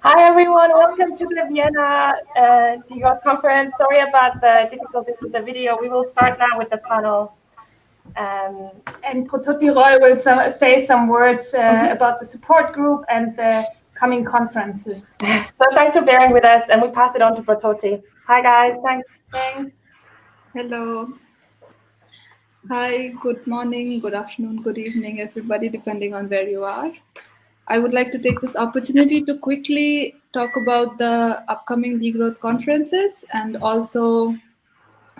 Hi everyone, welcome to the Vienna Degrowth conference. Sorry about the difficulties with the video. We will start now with the panel. And Brototi will say some words about the support group and the coming conferences. So thanks for bearing with us, and we pass it on to Brototi. Hi guys, thanks. Hello. Hi, good morning, good afternoon, good evening, everybody, depending on where you are. I would like to take this opportunity to quickly talk about the upcoming Degrowth conferences and also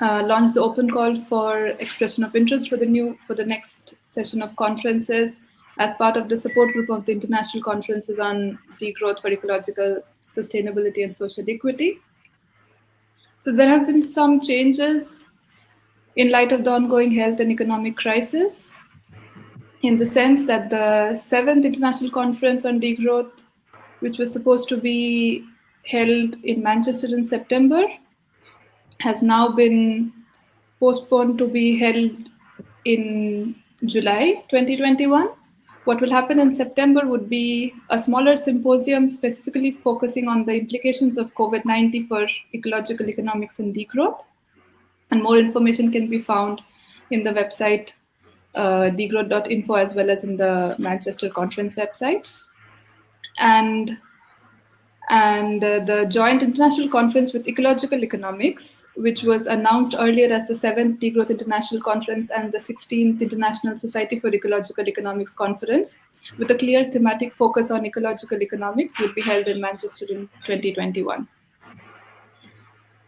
launch the open call for expression of interest for the next session of conferences as part of the support group of the International Conferences on Degrowth for Ecological Sustainability and Social Equity. So there have been some changes in light of the ongoing health and economic crisis, in the sense that the 7th International Conference on Degrowth, which was supposed to be held in Manchester in September, has now been postponed to be held in July 2021. What will happen in September would be a smaller symposium specifically focusing on the implications of COVID-19 for ecological economics and degrowth. And more information can be found in the website degrowth.info as well as in the Manchester conference website. And the joint international conference with ecological economics, which was announced earlier as the 7th Degrowth International Conference and the 16th International Society for Ecological Economics Conference, with a clear thematic focus on ecological economics, will be held in Manchester in 2021.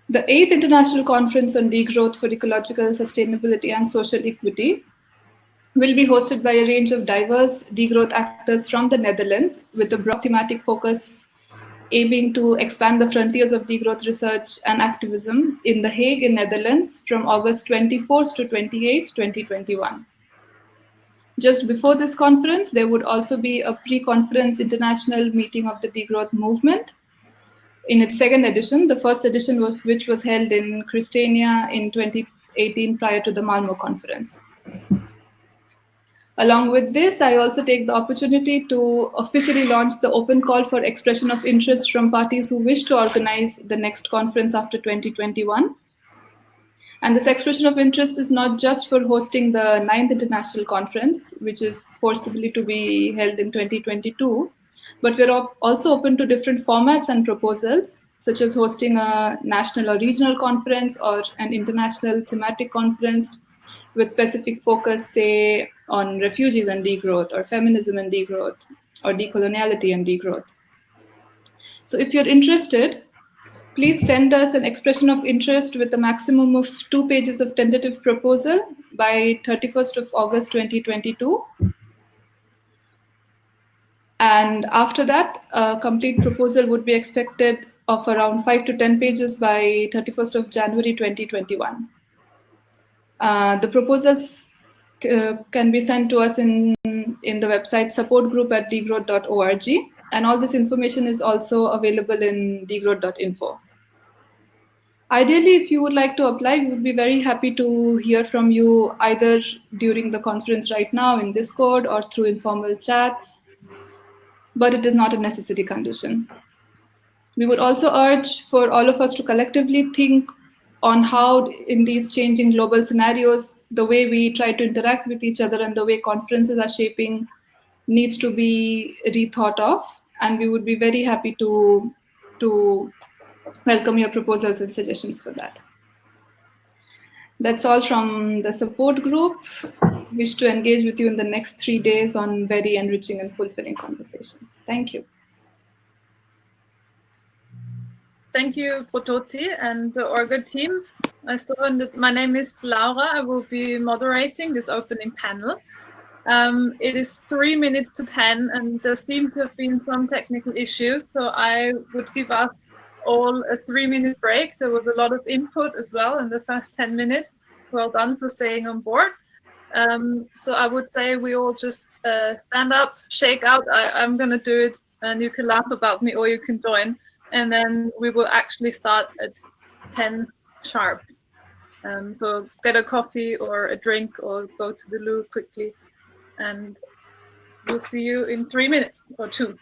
The 8th International Conference on Degrowth for Ecological Sustainability and Social Equity will be hosted by a range of diverse degrowth actors from the Netherlands, with a broad thematic focus aiming to expand the frontiers of degrowth research and activism in The Hague in Netherlands from August 24th to 28th, 2021. Just before this conference, there would also be a pre-conference international meeting of the degrowth movement, in its second edition, the first edition of which was held in Christiania in 2018 prior to the Malmo conference. Along with this, I also take the opportunity to officially launch the open call for expression of interest from parties who wish to organize the next conference after 2021. And this expression of interest is not just for hosting the 9th International Conference, which is forcibly to be held in 2022, but we're also open to different formats and proposals, such as hosting a national or regional conference or an international thematic conference with specific focus, say, on refugees and degrowth, or feminism and degrowth, or decoloniality and degrowth. So if you're interested, please send us an expression of interest with a maximum of 2 pages of tentative proposal by 31st of August 2022. And after that, a complete proposal would be expected of around 5 to 10 pages by 31st of January 2021. The proposals can be sent to us in the website supportgroup@degrowth.org, and all this information is also available in degrowth.info. Ideally, if you would like to apply, we would be very happy to hear from you either during the conference right now in Discord or through informal chats, but it is not a necessity condition. We would also urge for all of us to collectively think on how, in these changing global scenarios, the way we try to interact with each other and the way conferences are shaping needs to be rethought of. And we would be very happy to welcome your proposals and suggestions for that. That's all from the support group. Wish to engage with you in the next 3 days on very enriching and fulfilling conversations. Thank you. Thank you, Brototi and the Orga team. My name is Laura. I will be moderating this opening panel. It is 3 minutes to 10, and there seem to have been some technical issues, so I would give us all a 3-minute break. There was a lot of input as well in the first 10 minutes. Well done for staying on board. So I would say we all just stand up, shake out. I'm going to do it, and you can laugh about me or you can join. And then we will actually start at 10 sharp. So get a coffee or a drink or go to the loo quickly. And we'll see you in 3 minutes or 2.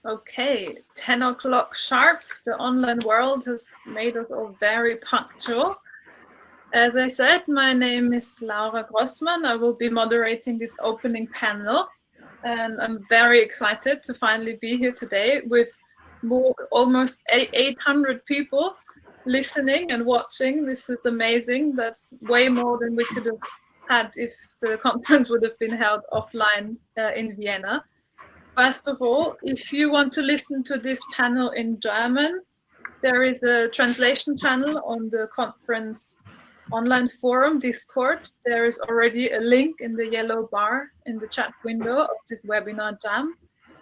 Okay, 10 o'clock sharp. The online world has made us all very punctual. As I said, my name is Laura Grossmann. I will be moderating this opening panel. And I'm very excited to finally be here today with almost 800 people listening and watching. This is amazing. That's way more than we could have had if the conference would have been held offline in Vienna. First of all, if you want to listen to this panel in German, there is a translation channel on the conference online forum Discord. There is already a link in the yellow bar in the chat window of this webinar jam.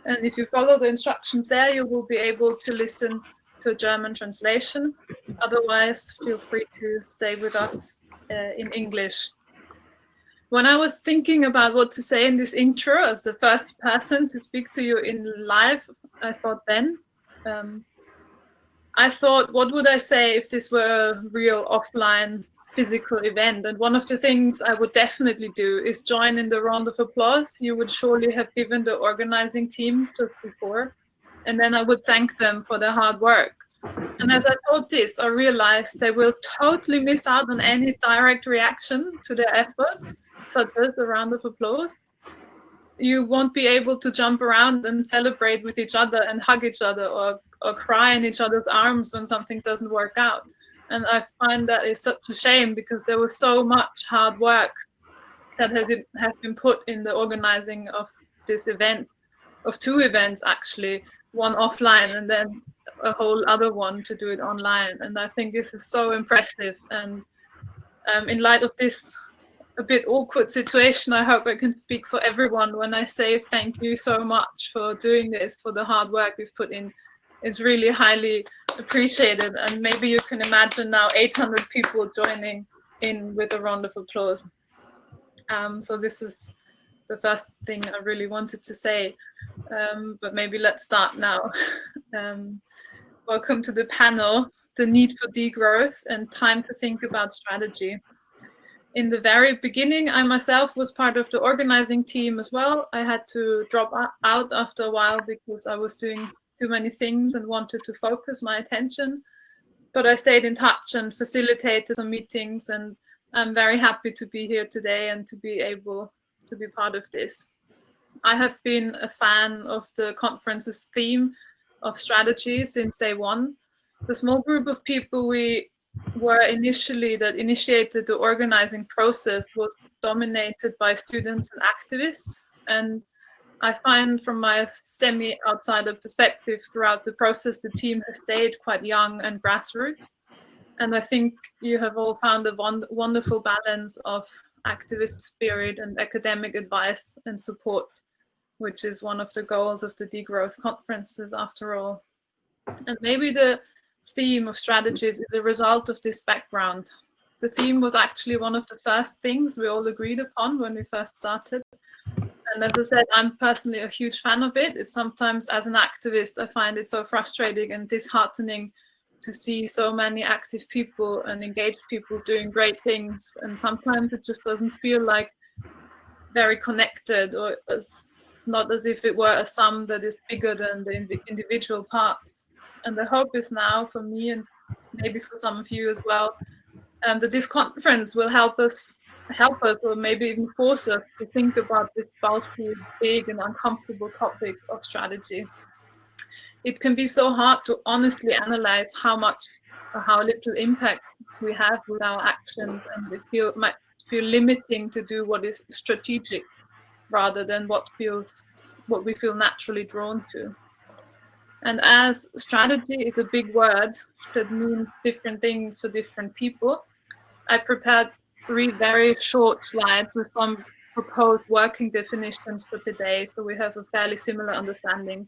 And if you follow the instructions there, you will be able to listen to a German translation. Otherwise, feel free to stay with us in English. When I was thinking about what to say in this intro as the first person to speak to you in live, I thought, what would I say if this were a real offline physical event? And one of the things I would definitely do is join in the round of applause you would surely have given the organizing team just before. And then I would thank them for their hard work. And as I thought this, I realized they will totally miss out on any direct reaction to their efforts, such as a round of applause. You won't be able to jump around and celebrate with each other and hug each other or cry in each other's arms when something doesn't work out. And I find that is such a shame because there was so much hard work that has been put in the organizing of this event, of two events actually, one offline and then a whole other one to do it online. And I think this is so impressive. And in light of this a bit awkward situation, I hope I can speak for everyone when I say thank you so much for doing this, for the hard work we've put in. It's really highly appreciated. And maybe you can imagine now 800 people joining in with a round of applause. So this is the first thing I really wanted to say. But maybe let's start now. Welcome to the panel, The Need for Degrowth and Time to Think About Strategy. In the very beginning, I myself was part of the organizing team as well. I had to drop out after a while because I was doing too many things and wanted to focus my attention. But I stayed in touch and facilitated some meetings, and I'm very happy to be here today and to be able to be part of this. I have been a fan of the conference's theme of strategy since day one. The small group of people we were that initiated the organizing process was dominated by students and activists. And I find from my semi-outsider perspective throughout the process, the team has stayed quite young and grassroots. And I think you have all found a wonderful balance of activist spirit and academic advice and support, which is one of the goals of the Degrowth conferences after all. And maybe the theme of strategies is a result of this background. The theme was actually one of the first things we all agreed upon when we first started. And as I said, I'm personally a huge fan of it. It's sometimes, as an activist, I find it so frustrating and disheartening to see so many active people and engaged people doing great things. And sometimes it just doesn't feel like very connected, or not as if it were a sum that is bigger than the individual parts. And the hope is now for me, and maybe for some of you as well, that this conference will help us, or maybe even force us to think about this bulky, big and uncomfortable topic of strategy. It can be so hard to honestly analyze how much or how little impact we have with our actions, and it might feel limiting to do what is strategic rather than what we feel naturally drawn to. And as strategy is a big word that means different things for different people, I prepared 3 very short slides with some proposed working definitions for today, so we have a fairly similar understanding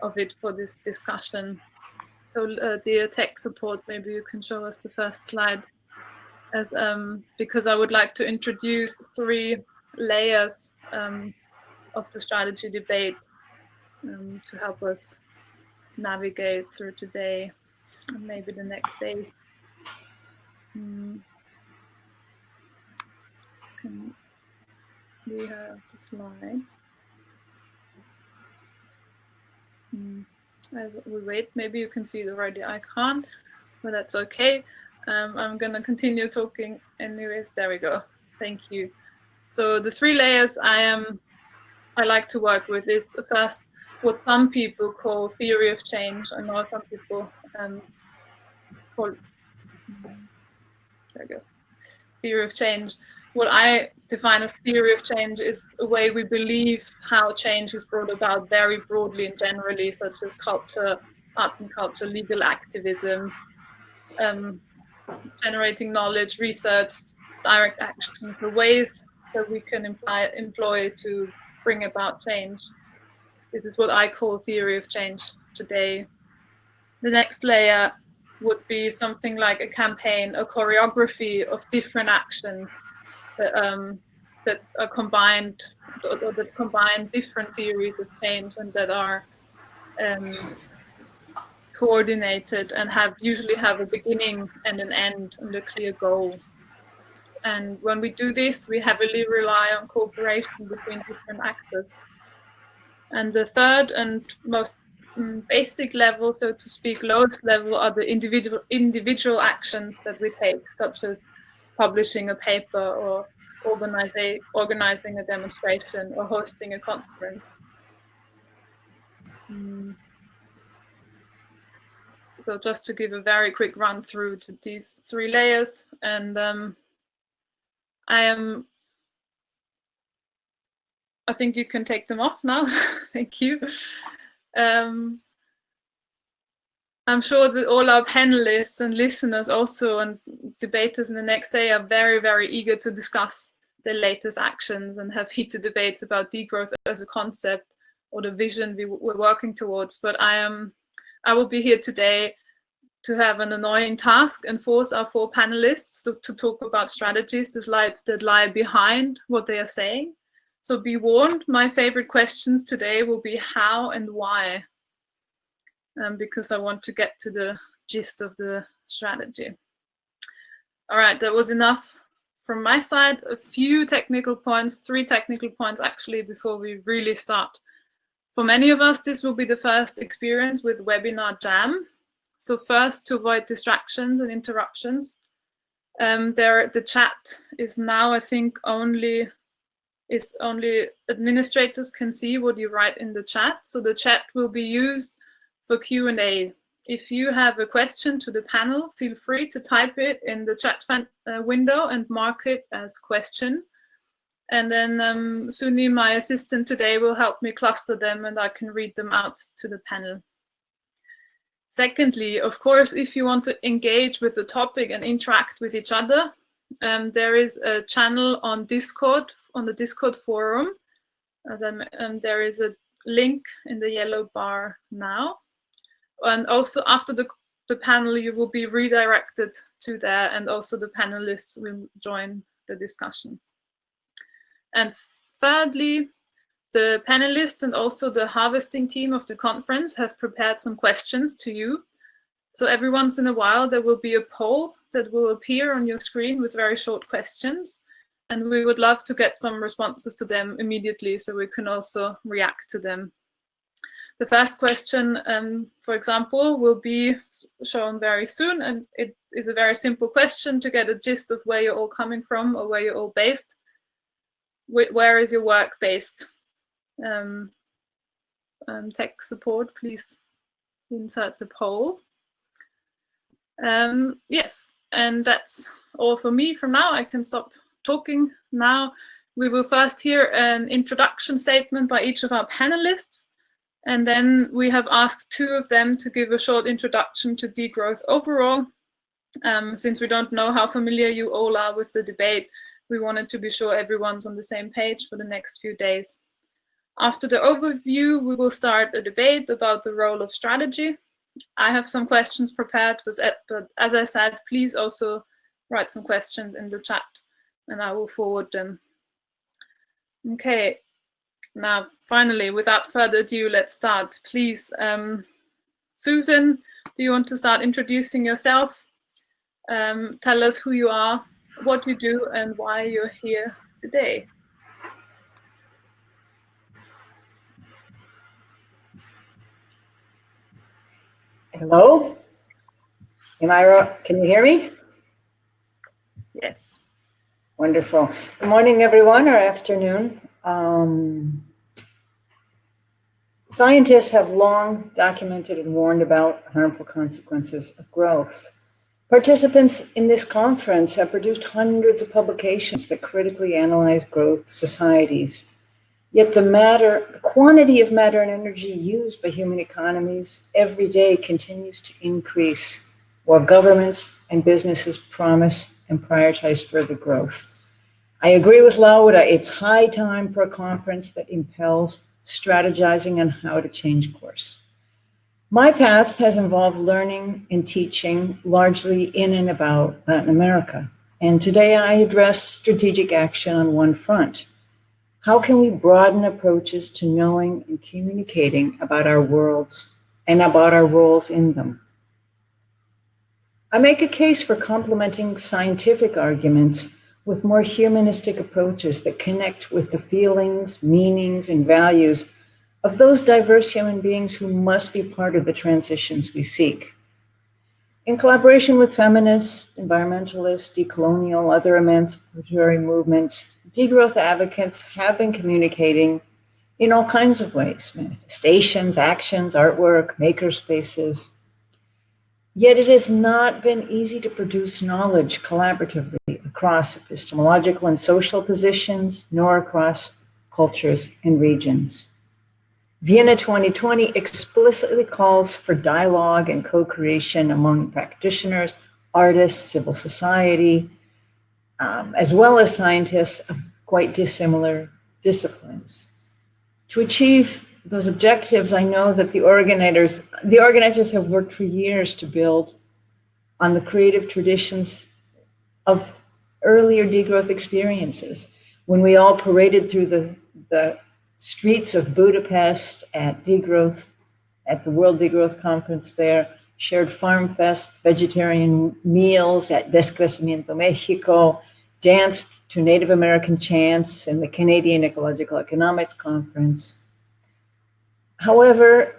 of it for this discussion. So dear tech support, maybe you can show us the first slide, because I would like to introduce 3 layers of the strategy debate to help us navigate through today and maybe the next days. Can we have the slides? As we wait, maybe you can see it already. I can't, but that's okay. I'm going to continue talking anyways. There we go. Thank you. So the 3 layers I like to work with is the first, what some people call theory of change. I know some people call, there we go, theory of change. What I define as theory of change is a way we believe how change is brought about very broadly and generally, such as culture, arts and culture, legal activism, generating knowledge, research, direct action, so ways that we can employ to bring about change. This is what I call theory of change today. The next layer would be something like a campaign, a choreography of different actions that are combined, or that combine different theories of change and that are coordinated and usually have a beginning and an end and a clear goal. And when we do this, we heavily rely on cooperation between different actors. And the third and most basic level, so to speak, lowest level, are the individual actions that we take, such as publishing a paper or organizing a demonstration or hosting a conference. So just to give a very quick run through to these 3 layers, and I think you can take them off now. Thank you. I'm sure that all our panelists and listeners also, and debaters in the next day, are very, very eager to discuss the latest actions and have heated debates about degrowth as a concept or the vision we're working towards. But I will be here today to have an annoying task and force our 4 panelists to talk about strategies that lie behind what they are saying. So be warned, my favorite questions today will be how and why, because I want to get to the gist of the strategy. All right, that was enough from my side. A few technical points, 3 technical points actually, before we really start. For many of us, this will be the first experience with webinar jam. So first, to avoid distractions and interruptions, the chat is now, I think, only administrators can see what you write in the chat. So the chat will be used for Q&A. If you have a question to the panel, feel free to type it in the chat window and mark it as question. And then Suni, my assistant today, will help me cluster them and I can read them out to the panel. Secondly, of course, if you want to engage with the topic and interact with each other, there is a channel on Discord, on the Discord forum. There is a link in the yellow bar now. And also after the panel, you will be redirected to there, and also the panelists will join the discussion. And thirdly, the panelists and also the harvesting team of the conference have prepared some questions to you. So every once in a while, there will be a poll that will appear on your screen with very short questions. And we would love to get some responses to them immediately so we can also react to them. The first question, for example, will be shown very soon. And it is a very simple question to get a gist of where you're all coming from or where you're all based. Where is your work based? Tech support, please insert the poll. Yes, and that's all for me from now. I can stop talking now. We will first hear an introduction statement by each of our panelists, and then we have asked 2 of them to give a short introduction to degrowth overall. Since we don't know how familiar you all are with the debate, we wanted to be sure everyone's on the same page for the next few days. After the overview, we will start a debate about the role of strategy. I have some questions prepared, but as I said, please also write some questions in the chat and I will forward them. Okay, now finally, without further ado, let's start. Please, Susan, do you want to start introducing yourself? Tell us who you are, what you do, and why you're here today. Hello? Can you hear me? Yes. Wonderful. Good morning, everyone, or afternoon. Scientists have long documented and warned about harmful consequences of growth. Participants in this conference have produced hundreds of publications that critically analyze growth societies. Yet the quantity of matter and energy used by human economies every day continues to increase, while governments and businesses promise and prioritize further growth. I agree with Laura, it's high time for a conference that impels strategizing on how to change course. My path has involved learning and teaching largely in and about Latin America. And today I address strategic action on one front. How can we broaden approaches to knowing and communicating about our worlds and about our roles in them? I make a case for complementing scientific arguments with more humanistic approaches that connect with the feelings, meanings, and values of those diverse human beings who must be part of the transitions we seek. In collaboration with feminists, environmentalists, decolonial, other emancipatory movements, degrowth advocates have been communicating in all kinds of ways: manifestations, actions, artwork, makerspaces. Yet it has not been easy to produce knowledge collaboratively across epistemological and social positions, nor across cultures and regions. Vienna 2020 explicitly calls for dialogue and co-creation among practitioners, artists, civil society, as well as scientists of quite dissimilar disciplines. To achieve those objectives, I know that the organizers have worked for years to build on the creative traditions of earlier degrowth experiences, when we all paraded through the streets of Budapest at degrowth, at the World Degrowth Conference there, shared Farm Fest, vegetarian meals at Descrecimiento Mexico, danced to Native American chants in the Canadian Ecological Economics Conference. However,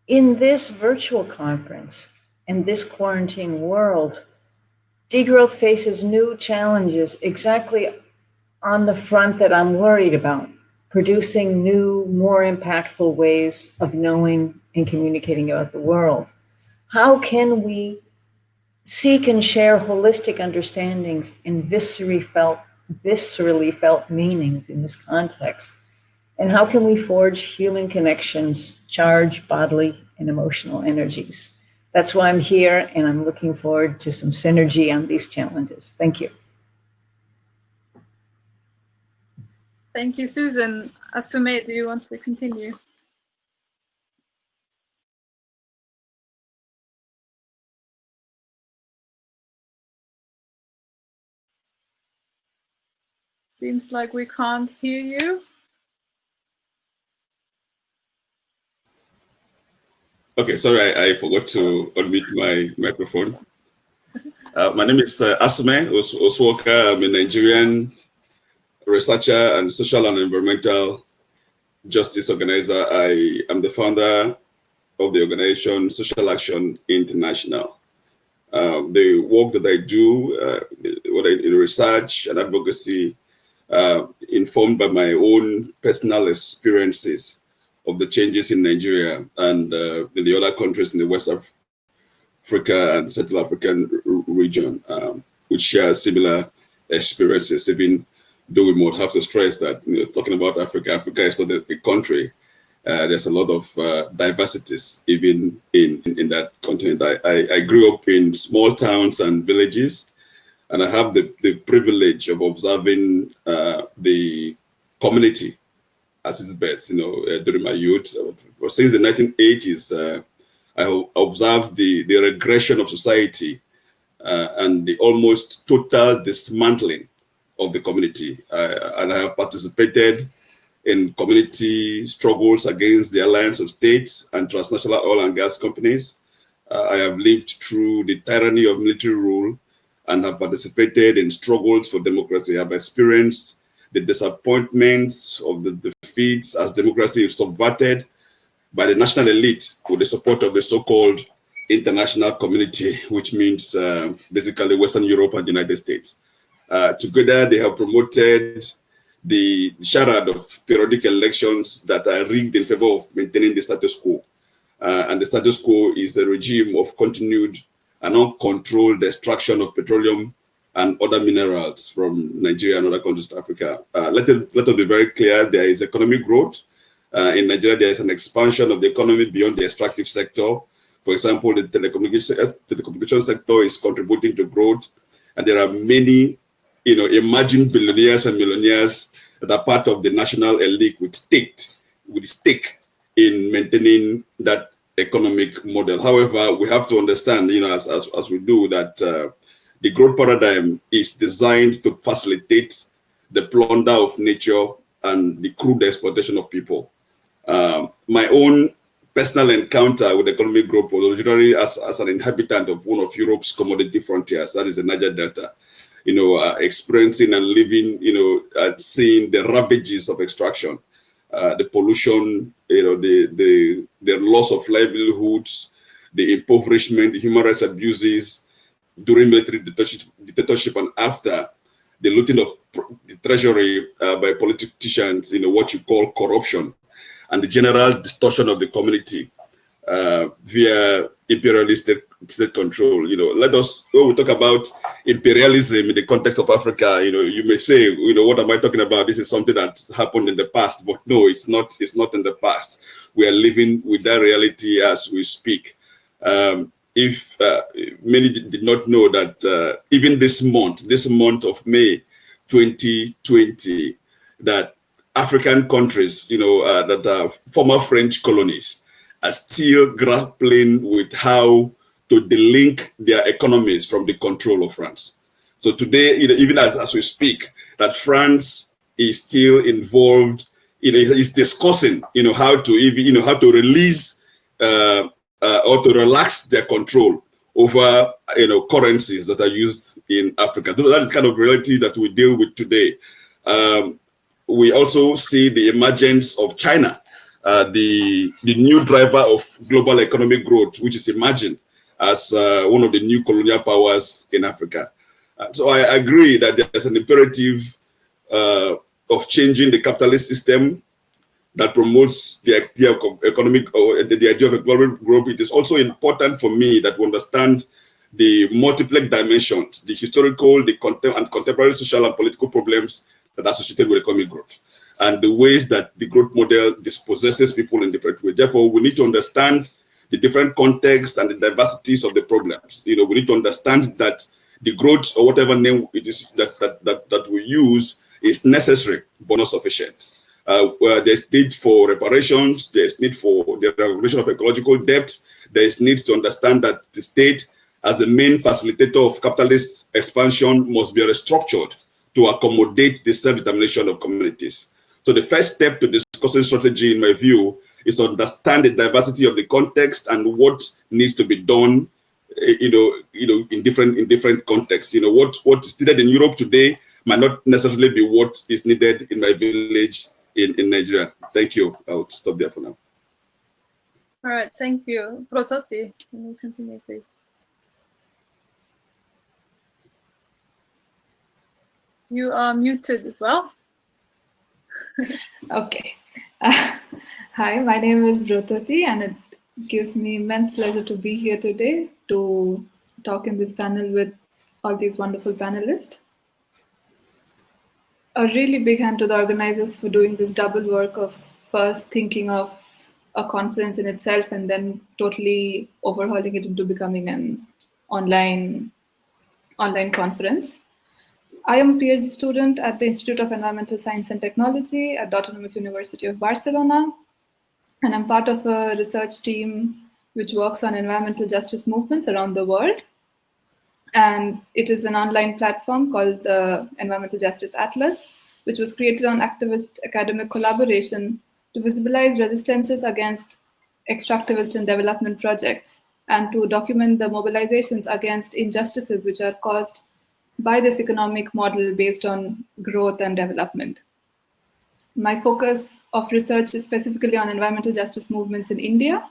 in this virtual conference, in this quarantine world, degrowth faces new challenges exactly on the front that I'm worried about: producing new, more impactful ways of knowing and communicating about the world. How can we seek and share holistic understandings and viscerally felt meanings in this context? And how can we forge human connections, charge bodily and emotional energies? That's why I'm here, and I'm looking forward to some synergy on these challenges. Thank you. Thank you, Susan. Asume, do you want to continue? Seems like we can't hear you. Okay, sorry, I forgot to unmute my microphone. My name is Asume Osuoka. I'm a Nigerian researcher and social and environmental justice organizer. I am the founder of the organization Social Action International. The work that I do, in research and advocacy, informed by my own personal experiences of the changes in Nigeria and in the other countries in the West Africa and Central African region, which share similar experiences, even though we might have to stress that, talking about Africa is not a country. There's a lot of diversities even in that continent. I grew up in small towns and villages, and I have the privilege of observing the community at its best, during my youth. Since the 1980s, I observed the regression of society and the almost total dismantling of the community. And I have participated in community struggles against the alliance of states and transnational oil and gas companies. I have lived through the tyranny of military rule and have participated in struggles for democracy. I have experienced the disappointments of the defeats as democracy is subverted by the national elite with the support of the so-called international community, which means basically Western Europe and the United States. Together, they have promoted the charade of periodic elections that are rigged in favor of maintaining the status quo. And the status quo is a regime of continued and uncontrolled extraction of petroleum and other minerals from Nigeria and other countries of Africa. Let us be very clear, there is economic growth. In Nigeria, there is an expansion of the economy beyond the extractive sector. For example, the telecommunication sector is contributing to growth, and there are many, emerging billionaires and millionaires that are part of the national elite with stake in maintaining that economic model. However, we have to understand, as we do, that the growth paradigm is designed to facilitate the plunder of nature and the crude exploitation of people. My own personal encounter with economic growth was originally as an inhabitant of one of Europe's commodity frontiers, that is the Niger Delta, experiencing and living, seeing the ravages of extraction, the pollution, the loss of livelihoods, the impoverishment, the human rights abuses during military dictatorship and after, the looting of the treasury by politicians, what you call corruption, and the general distortion of the community via imperialistic state control. Let us, when we talk about imperialism in the context of Africa, you may say, what am I talking about? This is something that happened in the past, but no, it's not in the past. We are living with that reality as we speak. If many did not know that even this month of May 2020, that African countries, that are former French colonies, are still grappling with how to delink their economies from the control of France. So today, even as we speak, that France is still involved, is discussing, how to release or to relax their control over, currencies that are used in Africa. So that is kind of reality that we deal with today. We also see the emergence of China, the new driver of global economic growth, which is emerging as one of the new colonial powers in Africa. So I agree that there's an imperative of changing the capitalist system that promotes the idea of economic, or the idea of economic growth. It is also important for me that we understand the multiple dimensions, the historical, and contemporary social and political problems that are associated with economic growth, and the ways that the growth model dispossesses people in different ways. Therefore, we need to understand the different contexts and the diversities of the problems. We need to understand that the growth, or whatever name it is that we use, is necessary but not sufficient. There's need for reparations, there's need for the regulation of ecological debt, there's need to understand that the state, as the main facilitator of capitalist expansion, must be restructured to accommodate the self-determination of communities. So the first step to discussing strategy, in my view, is to understand the diversity of the context and what needs to be done, in different contexts. What is needed in Europe today might not necessarily be what is needed in my village in Nigeria. Thank you. I'll stop there for now. All right, thank you. Brototi, can you continue, please? You are muted as well. Okay. Hi, my name is Brototi, and it gives me immense pleasure to be here today to talk in this panel with all these wonderful panelists. A really big hand to the organizers for doing this double work of first thinking of a conference in itself and then totally overhauling it into becoming an online conference. I am a PhD student at the Institute of Environmental Science and Technology at the Autonomous University of Barcelona, and I'm part of a research team which works on environmental justice movements around the world. And it is an online platform called the Environmental Justice Atlas, which was created on activist academic collaboration to visualize resistances against extractivist and development projects and to document the mobilizations against injustices which are caused by this economic model based on growth and development. My focus of research is specifically on environmental justice movements in India,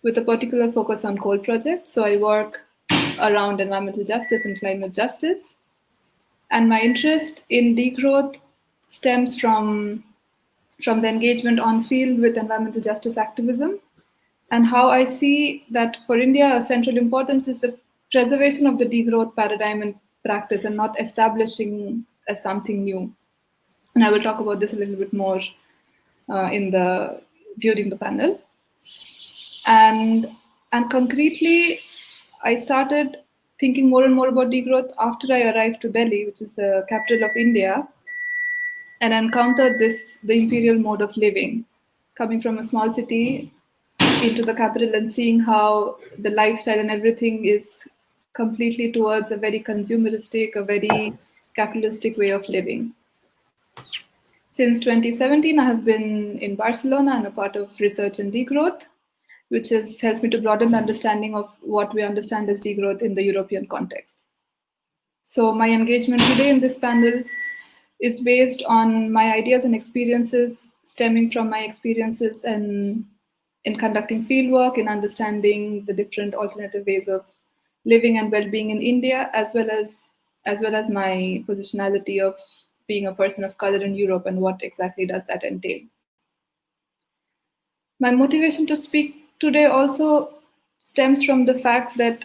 with a particular focus on coal projects. So I work around environmental justice and climate justice. And my interest in degrowth stems from the engagement on field with environmental justice activism, and how I see that for India, a central importance is the preservation of the degrowth paradigm and practice, and not establishing as something new. And I will talk about this a little bit more during the panel. And concretely, I started thinking more and more about degrowth after I arrived to Delhi, which is the capital of India, and encountered the imperial mode of living, coming from a small city into the capital and seeing how the lifestyle and everything is completely towards a very consumeristic, a very capitalistic way of living. Since 2017, I have been in Barcelona and a part of research and degrowth, which has helped me to broaden the understanding of what we understand as degrowth in the European context. So my engagement today in this panel is based on my ideas and experiences stemming from my experiences in conducting fieldwork, in understanding the different alternative ways of living and well-being in India, as well as my positionality of being a person of color in Europe and what exactly does that entail. My motivation to speak today also stems from the fact that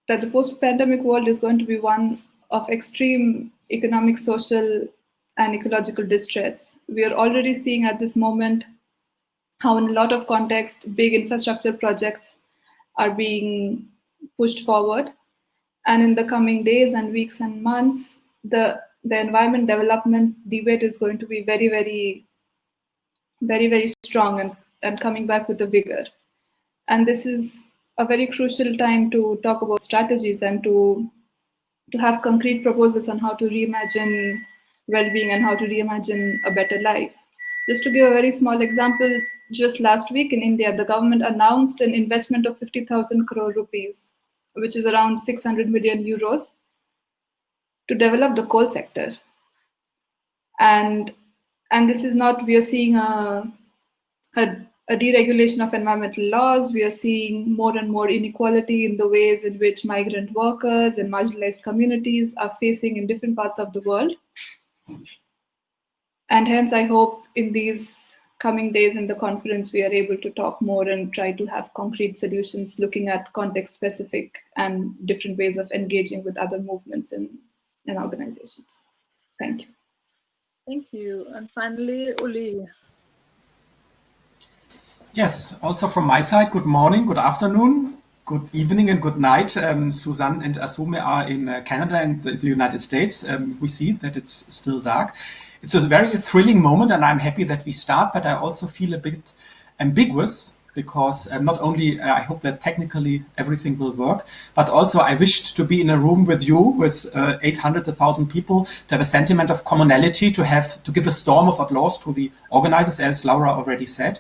the post-pandemic world is going to be one of extreme economic, social, and ecological distress. We are already seeing at this moment how in a lot of contexts, big infrastructure projects are being pushed forward. And in the coming days and weeks and months, the environment development debate is going to be very, very, very, very strong and coming back with a vigor. And this is a very crucial time to talk about strategies and to have concrete proposals on how to reimagine well-being and how to reimagine a better life. Just to give a very small example, just last week in India, the government announced an investment of 50,000 crore rupees, which is around 600 million euros, to develop the coal sector. And this is not, we are seeing a deregulation of environmental laws. We are seeing more and more inequality in the ways in which migrant workers and marginalized communities are facing in different parts of the world. And hence, I hope in these coming days in the conference, we are able to talk more and try to have concrete solutions looking at context-specific and different ways of engaging with other movements and organizations. Thank you. Thank you. And finally, Uli. Yes, also from my side, good morning, good afternoon, good evening, and good night. Suzanne and Asume are in Canada and the United States. We see that it's still dark. It's a very thrilling moment, and I'm happy that we start, but I also feel a bit ambiguous because not only I hope that technically everything will work, but also I wished to be in a room with you, with 800, 1,000 people, to have a sentiment of commonality, to give a storm of applause to the organizers, as Laura already said.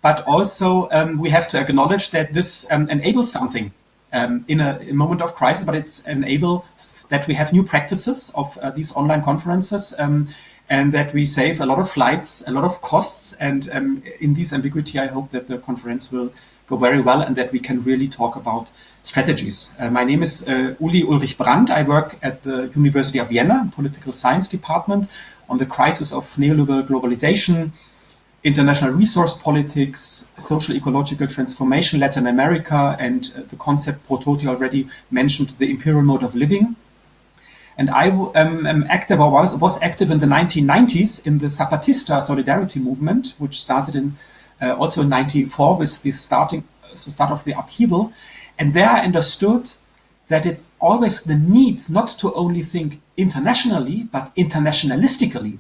But also we have to acknowledge that this enables something in a moment of crisis, but it enables that we have new practices of these online conferences and that we save a lot of flights, a lot of costs. And in this ambiguity, I hope that the conference will go very well and that we can really talk about strategies. My name is Ulrich Brandt. I work at the University of Vienna, Political Science Department, on the crisis of neoliberal globalization, international resource politics, social ecological transformation, Latin America, and the concept Brototi already mentioned, the imperial mode of living. And I am active, or was active in the 1990s in the Zapatista solidarity movement, which started in also in 94 with the start of the upheaval. And there I understood that it's always the need not to only think internationally, but internationalistically.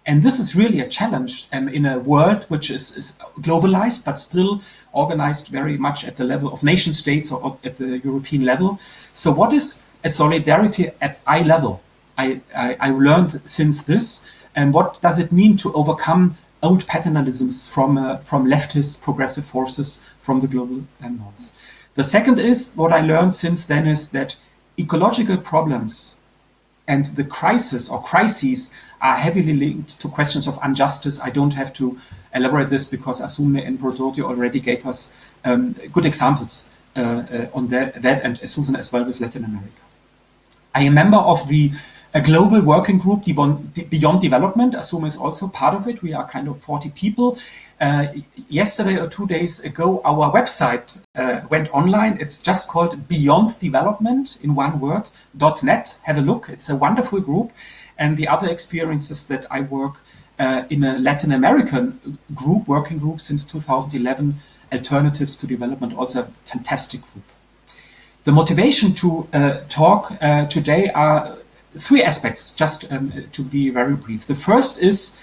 And this is really a challenge in a world which is globalized, but still organized very much at the level of nation states or at the European level. So what is a solidarity at eye level? I learned since this, and what does it mean to overcome old paternalisms from leftist progressive forces from the global north? The second is, what I learned since then is that ecological problems and the crisis or crises are heavily linked to questions of injustice. I don't have to elaborate this because Asume and Brototi already gave us good examples on that, and Susan as well with Latin America. I am a member of a global working group, Beyond Development. Asume is also part of it. We are kind of 40 people. Yesterday or 2 days ago, our website went online. It's just called Beyond Development, in one word, .net. Have a look. It's a wonderful group. And the other experiences that I work in a Latin American group, working group since 2011, Alternatives to Development, also a fantastic group. The motivation to talk today are 3 aspects, just to be very brief. The first is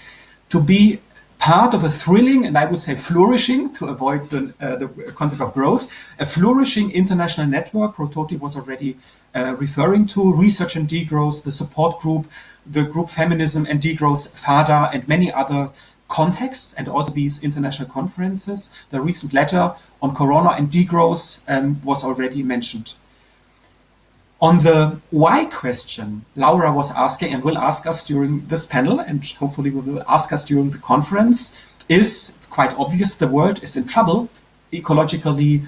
to be part of a thrilling, and I would say flourishing, to avoid the concept of growth, a flourishing international network. Brototi was already referring to Research and Degrowth, the support group, the group Feminism and Degrowth, FADA, and many other contexts, and also these international conferences. The recent letter on Corona and degrowth was already mentioned. On the why question, Laura was asking and will ask us during this panel, and hopefully will ask us during the conference, it's quite obvious the world is in trouble, ecologically,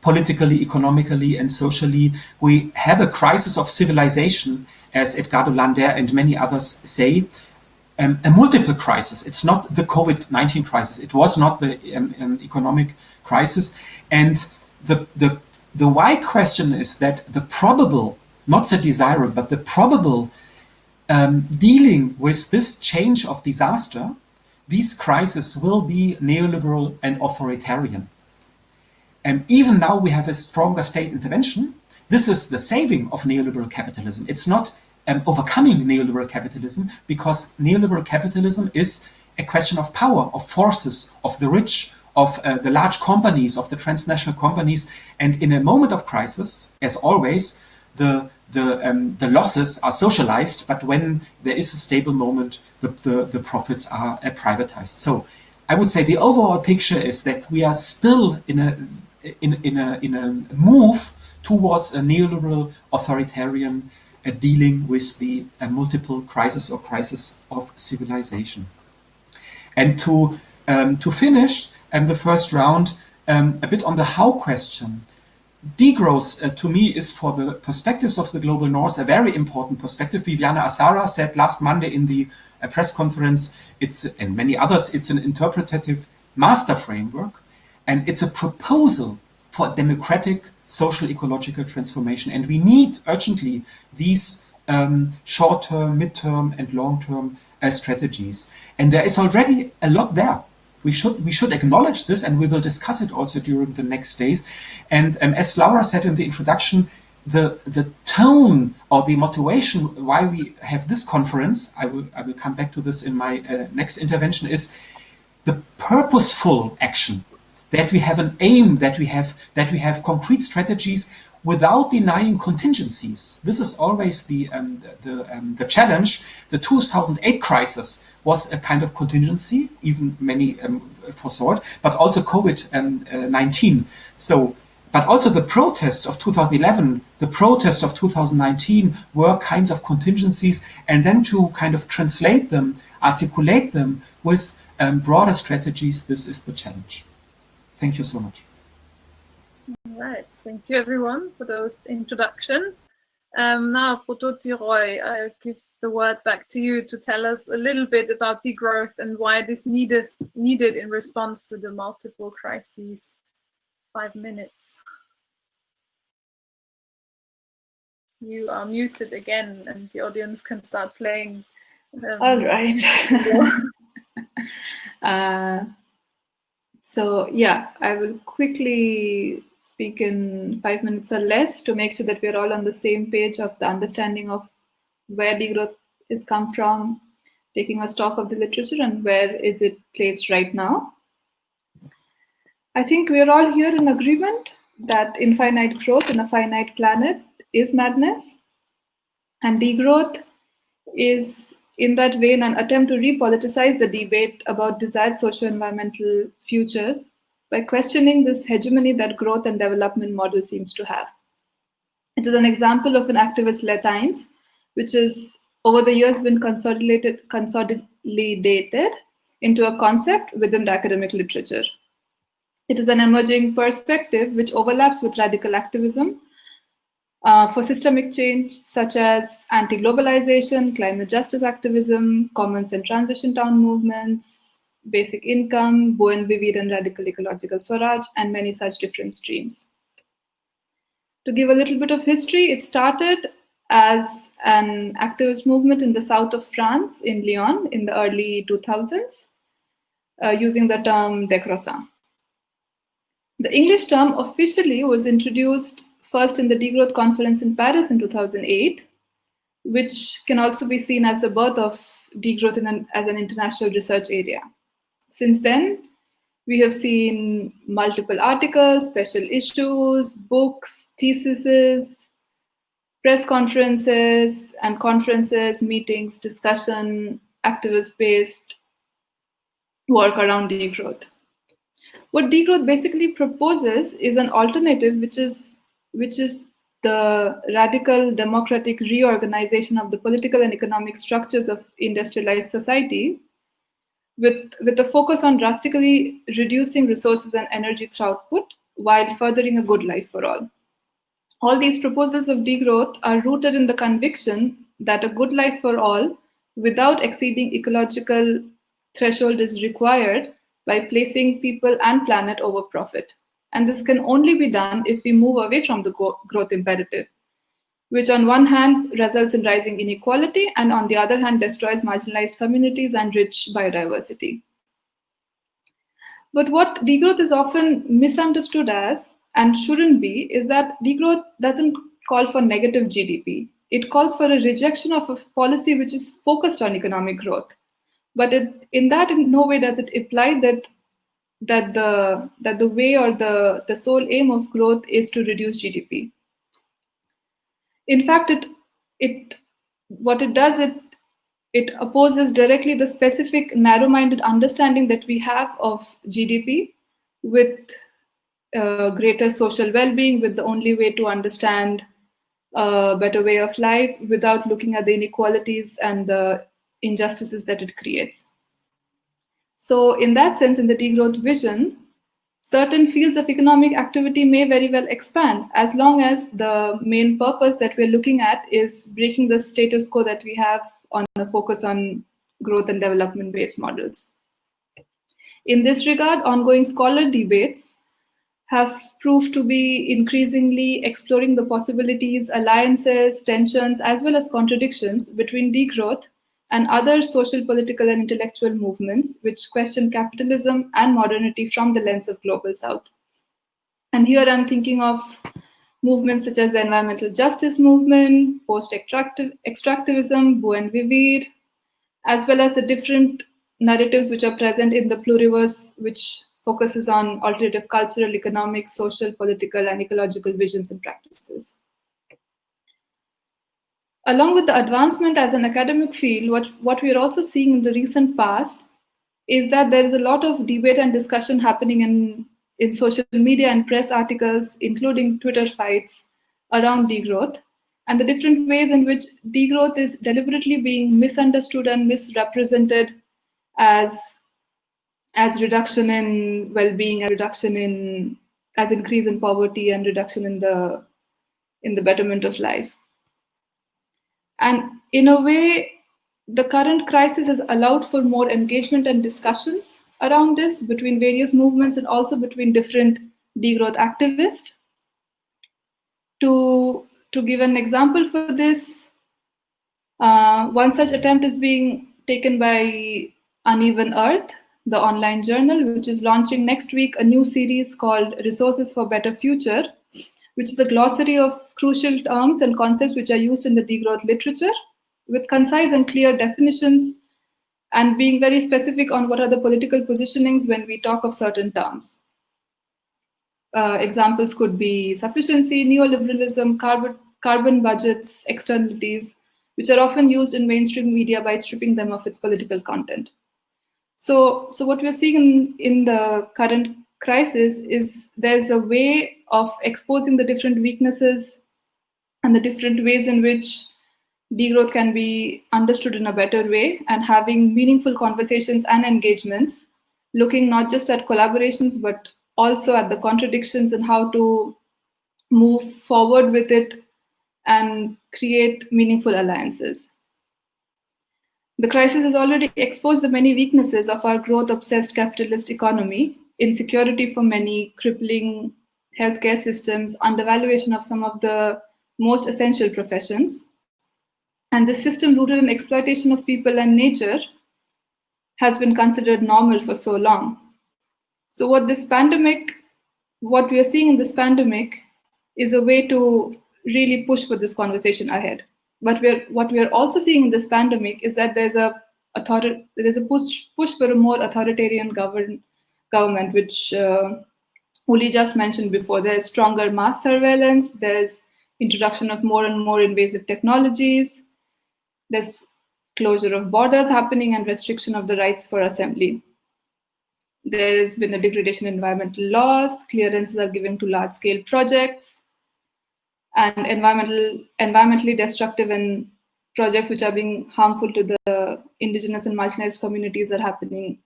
politically, economically, and socially. We have a crisis of civilization, as Edgardo Lander and many others say, a multiple crisis. It's not the COVID-19 crisis. It was not the economic crisis. And the why question is that the probable, not the desirable, but the probable dealing with this change of disaster, these crises will be neoliberal and authoritarian. And even now we have a stronger state intervention. This is the saving of neoliberal capitalism. It's not overcoming neoliberal capitalism, because neoliberal capitalism is a question of power, of forces, of the rich, of the large companies, of the transnational companies. And in a moment of crisis, as always, the losses are socialized, but when there is a stable moment, the profits are privatized. So I would say the overall picture is that we are still in a move towards a neoliberal authoritarian dealing with the multiple crises or crisis of civilization. And to finish the first round, a bit on the how question. Degrowth, to me, is for the perspectives of the global north a very important perspective. Viviana Azara said last Monday in the press conference, and many others, it's an interpretative master framework, and it's a proposal for democratic social ecological transformation. And we need urgently these short-term, mid-term, and long-term strategies. And there is already a lot there. We should acknowledge this, and we will discuss it also during the next days. And as Laura said in the introduction, the tone or the motivation why we have this conference, I will come back to this in my next intervention, is the purposeful action, that we have an aim, that we have concrete strategies without denying contingencies. This is always the challenge. The 2008 crisis was a kind of contingency, even many foresaw it, but also COVID-19. So, but also the protests of 2011, the protests of 2019 were kinds of contingencies, and then to kind of translate them, articulate them with broader strategies, this is the challenge. Thank you so much. All right, thank you everyone for those introductions. Now, Brototi Roy, I give the word back to you to tell us a little bit about degrowth and why this needed in response to the multiple crises. 5 minutes. You are muted again, and the audience can start playing. All right. So yeah, I will quickly speak in 5 minutes or less to make sure that we're all on the same page of the understanding of where degrowth is come from, taking a stock of the literature and where is it placed right now. I think we're all here in agreement that infinite growth in a finite planet is madness, and degrowth is in that vein an attempt to repoliticize the debate about desired socio-environmental futures by questioning this hegemony that growth and development model seems to have. It is an example of an activist latience, which is over the years been consolidated into a concept within the academic literature. It is an emerging perspective which overlaps with radical activism for systemic change, such as anti-globalization, climate justice activism, commons and transition town movements, basic income, Buen Vivir and radical ecological Swaraj, and many such different streams. To give a little bit of history, it started as an activist movement in the south of France, in Lyon, in the early 2000s, using the term décroissant. The English term officially was introduced first in the Degrowth conference in Paris in 2008, which can also be seen as the birth of degrowth as an international research area. Since then, we have seen multiple articles, special issues, books, theses, press conferences and conferences, meetings, discussion, activist-based work around degrowth. What degrowth basically proposes is an alternative which is the radical democratic reorganization of the political and economic structures of industrialized society with a focus on drastically reducing resources and energy throughput while furthering a good life for all. All these proposals of degrowth are rooted in the conviction that a good life for all without exceeding ecological threshold is required by placing people and planet over profit. And this can only be done if we move away from the growth imperative, which on one hand results in rising inequality and on the other hand destroys marginalized communities and rich biodiversity. But what degrowth is often misunderstood as, and shouldn't be, is that degrowth doesn't call for negative GDP. It calls for a rejection of a policy which is focused on economic growth. But in no way does it imply that the way or the sole aim of growth is to reduce GDP. In fact, it opposes directly the specific narrow-minded understanding that we have of GDP with greater social well-being, with the only way to understand a better way of life without looking at the inequalities and the injustices that it creates. So in that sense, in the degrowth vision, certain fields of economic activity may very well expand as long as the main purpose that we're looking at is breaking the status quo that we have on a focus on growth and development-based models. In this regard, ongoing scholar debates have proved to be increasingly exploring the possibilities, alliances, tensions, as well as contradictions between degrowth and other social, political, and intellectual movements which question capitalism and modernity from the lens of Global South. And here I'm thinking of movements such as the environmental justice movement, post-extractivism, Buen Vivir, as well as the different narratives which are present in the pluriverse, which focuses on alternative cultural, economic, social, political, and ecological visions and practices. Along with the advancement as an academic field, what we are also seeing in the recent past is that there is a lot of debate and discussion happening in social media and press articles, including Twitter fights around degrowth, and the different ways in which degrowth is deliberately being misunderstood and misrepresented as reduction in well-being, as increase in poverty, and reduction in the betterment of life. And in a way, the current crisis has allowed for more engagement and discussions around this between various movements and also between different degrowth activists. To give an example for this, one such attempt is being taken by Uneven Earth, the online journal, which is launching next week a new series called Resources for Better Future, which is a glossary of crucial terms and concepts which are used in the degrowth literature with concise and clear definitions and being very specific on what are the political positionings when we talk of certain terms. Examples could be sufficiency, neoliberalism, carbon budgets, externalities, which are often used in mainstream media by stripping them of its political content. So what we're seeing in the current crisis is there's a way of exposing the different weaknesses and the different ways in which degrowth can be understood in a better way, and having meaningful conversations and engagements, looking not just at collaborations, but also at the contradictions and how to move forward with it and create meaningful alliances. The crisis has already exposed the many weaknesses of our growth-obsessed capitalist economy: insecurity for many, crippling healthcare systems, undervaluation of some of the most essential professions. And this system, rooted in exploitation of people and nature, has been considered normal for so long. So what we are seeing in this pandemic is a way to really push for this conversation ahead. But what we are also seeing in this pandemic is that there's a push for a more authoritarian government, which Uli just mentioned before. There's stronger mass surveillance, there's introduction of more and more invasive technologies, there's closure of borders happening and restriction of the rights for assembly. There has been a degradation in environmental laws, clearances are given to large-scale projects, and environmentally destructive and projects which are being harmful to the indigenous and marginalized communities are happening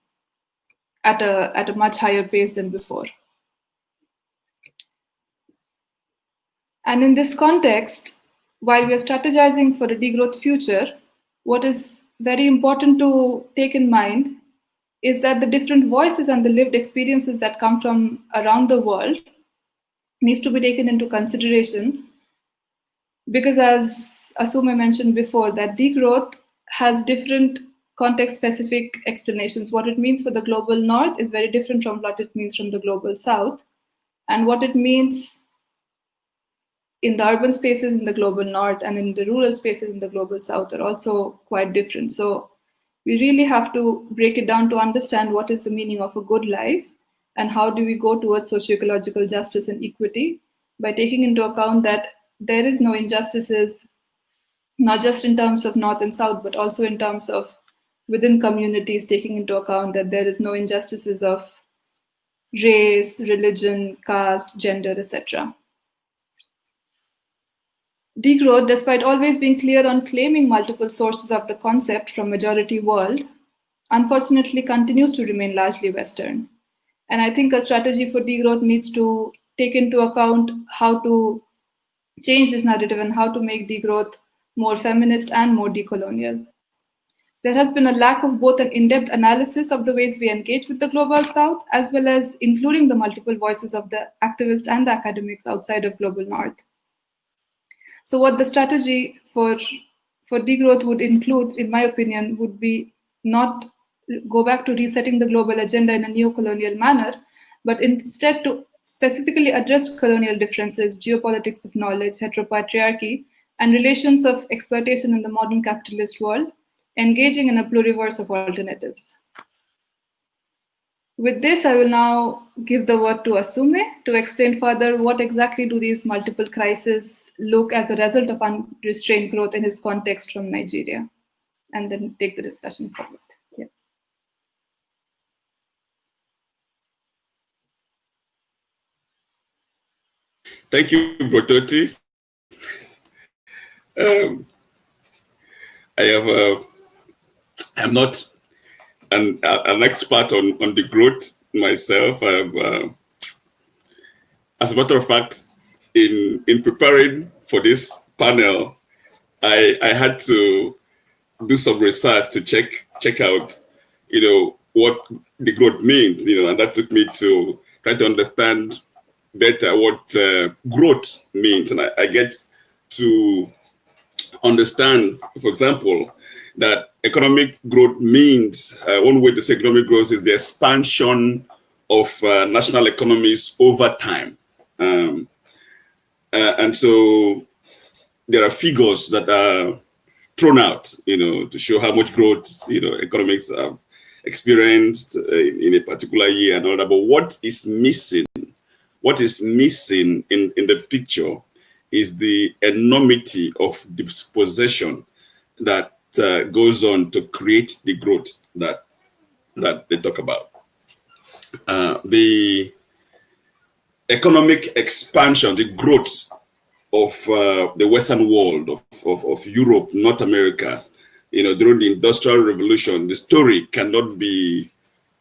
at a much higher pace than before. And in this context, while we are strategizing for a degrowth future, what is very important to take in mind is that the different voices and the lived experiences that come from around the world needs to be taken into consideration, because as Asume mentioned before, that degrowth has different context-specific explanations. What it means for the global north is very different from what it means from the global south, and what it means in the urban spaces in the global north and in the rural spaces in the global south are also quite different. So we really have to break it down to understand what is the meaning of a good life and how do we go towards socio-ecological justice and equity by taking into account that there is no injustices, not just in terms of north and south, but also in terms of within communities, taking into account that there is no injustices of race, religion, caste, gender, etc. Degrowth, despite always being clear on claiming multiple sources of the concept from majority world, unfortunately continues to remain largely Western. And I think a strategy for degrowth needs to take into account how to change this narrative and how to make degrowth more feminist and more decolonial. There has been a lack of both an in-depth analysis of the ways we engage with the global south, as well as including the multiple voices of the activists and the academics outside of global north. So what the strategy for degrowth would include, in my opinion, would be not go back to resetting the global agenda in a neo-colonial manner, but instead to specifically address colonial differences, geopolitics of knowledge, heteropatriarchy, and relations of exploitation in the modern capitalist world, engaging in a pluriverse of alternatives. With this, I will now give the word to Asume to explain further what exactly do these multiple crises look as a result of unrestrained growth in his context from Nigeria, and then take the discussion forward. Yeah. Thank you, Brototi. I'm not an expert on the growth myself. As a matter of fact, in preparing for this panel, I had to do some research to check out, what the growth means, and that took me to try to understand better what growth means, and I get to understand, for example, that economic growth means, one way to say economic growth is the expansion of national economies over time. And so there are figures that are thrown out, to show how much growth, economics have experienced in a particular year and all that. But what is missing in the picture is the enormity of dispossession that goes on to create the growth that they talk about. The economic expansion, the growth of the Western world, of Europe, North America, during the Industrial Revolution, the story cannot be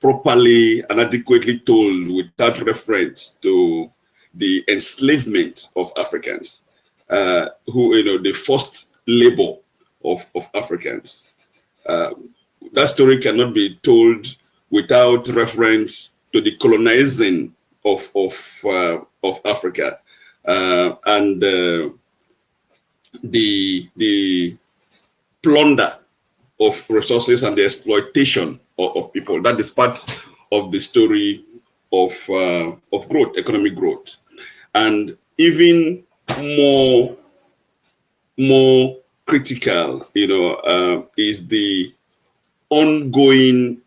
properly and adequately told without reference to the enslavement of Africans, the forced labor of Africans. That story cannot be told without reference to the colonizing of Africa and the plunder of resources and the exploitation of people. That is part of the story of growth, economic growth, and even more critical, is the ongoing.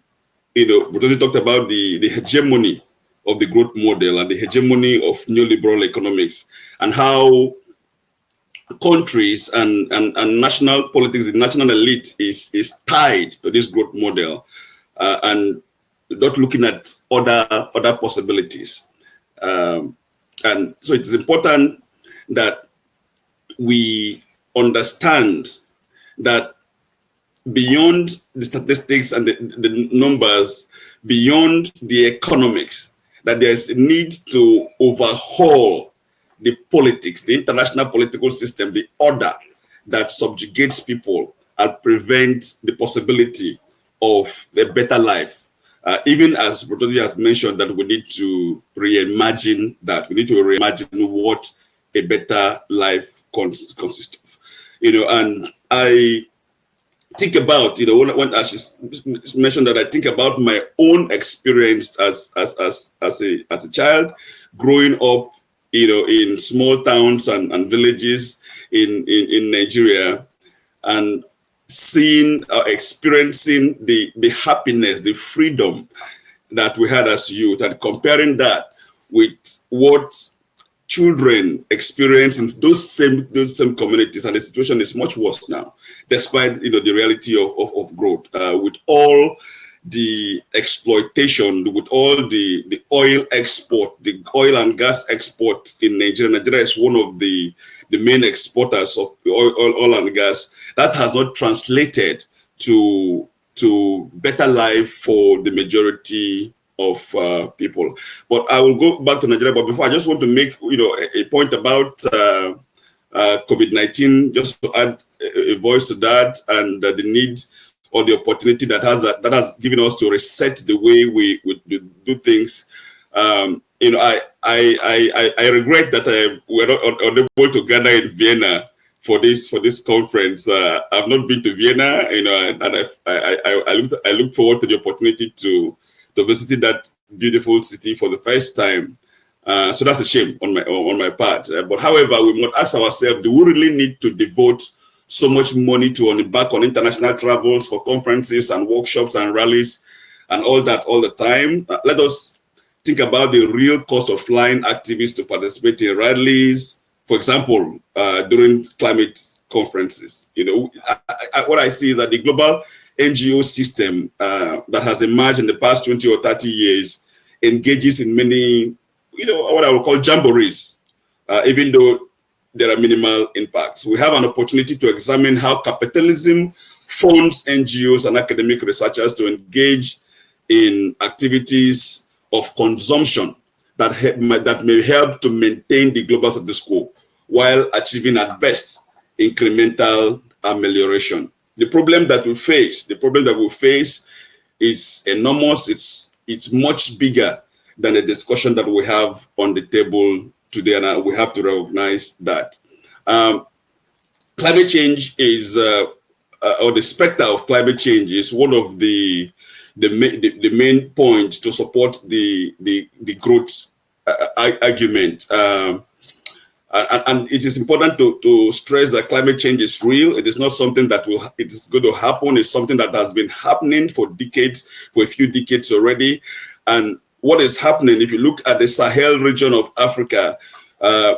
Brototi talked about the hegemony of the growth model and the hegemony of neoliberal economics, and how countries and national politics, the national elite is tied to this growth model, and not looking at other possibilities. And so it is important that we understand that beyond the statistics and the numbers, beyond the economics, that there's a need to overhaul the politics, the international political system, the order that subjugates people and prevents the possibility of a better life. Even as Brototi has mentioned, that we need to reimagine that. We need to reimagine what a better life consists of. And I think about, when she mentioned that, I think about my own experience as a child growing up, in small towns and villages in Nigeria, and seeing, experiencing the happiness, the freedom that we had as youth, and comparing that with what children experience in those same communities, and the situation is much worse now, despite the reality of growth, with all the exploitation, with all the oil export, the oil and gas export in Nigeria. Nigeria is one of the main exporters of oil and gas. That has not translated to better life for the majority of people. But I will go back to Nigeria. But before, I just want to make a point about COVID-19, just to add a voice to that, and the need or the opportunity that has given us to reset the way we do things. I regret that we were not unable to gather in Vienna for this conference. I've not been to Vienna, and I look forward to the opportunity to visit that beautiful city for the first time. So that's a shame on my part. But however, we must ask ourselves: do we really need to devote so much money to embark on international travels for conferences and workshops and rallies and all that all the time? Let us think about the real cost of flying activists to participate in rallies, for example, during climate conferences. What I see is that the global NGO system that has emerged in the past 20 or 30 years engages in many, what I would call jamborees, even though there are minimal impacts. We have an opportunity to examine how capitalism funds NGOs and academic researchers to engage in activities of consumption that may help to maintain the global status quo while achieving at best incremental amelioration. The problem that we face is enormous. It's much bigger than the discussion that we have on the table today, and we have to recognize that. Climate change is, or the specter of climate change is one of the main points to support the growth argument. And it is important to stress that climate change is real. It is not something that it is going to happen. It's something that has been happening for decades, for a few decades already. And what is happening, if you look at the Sahel region of Africa,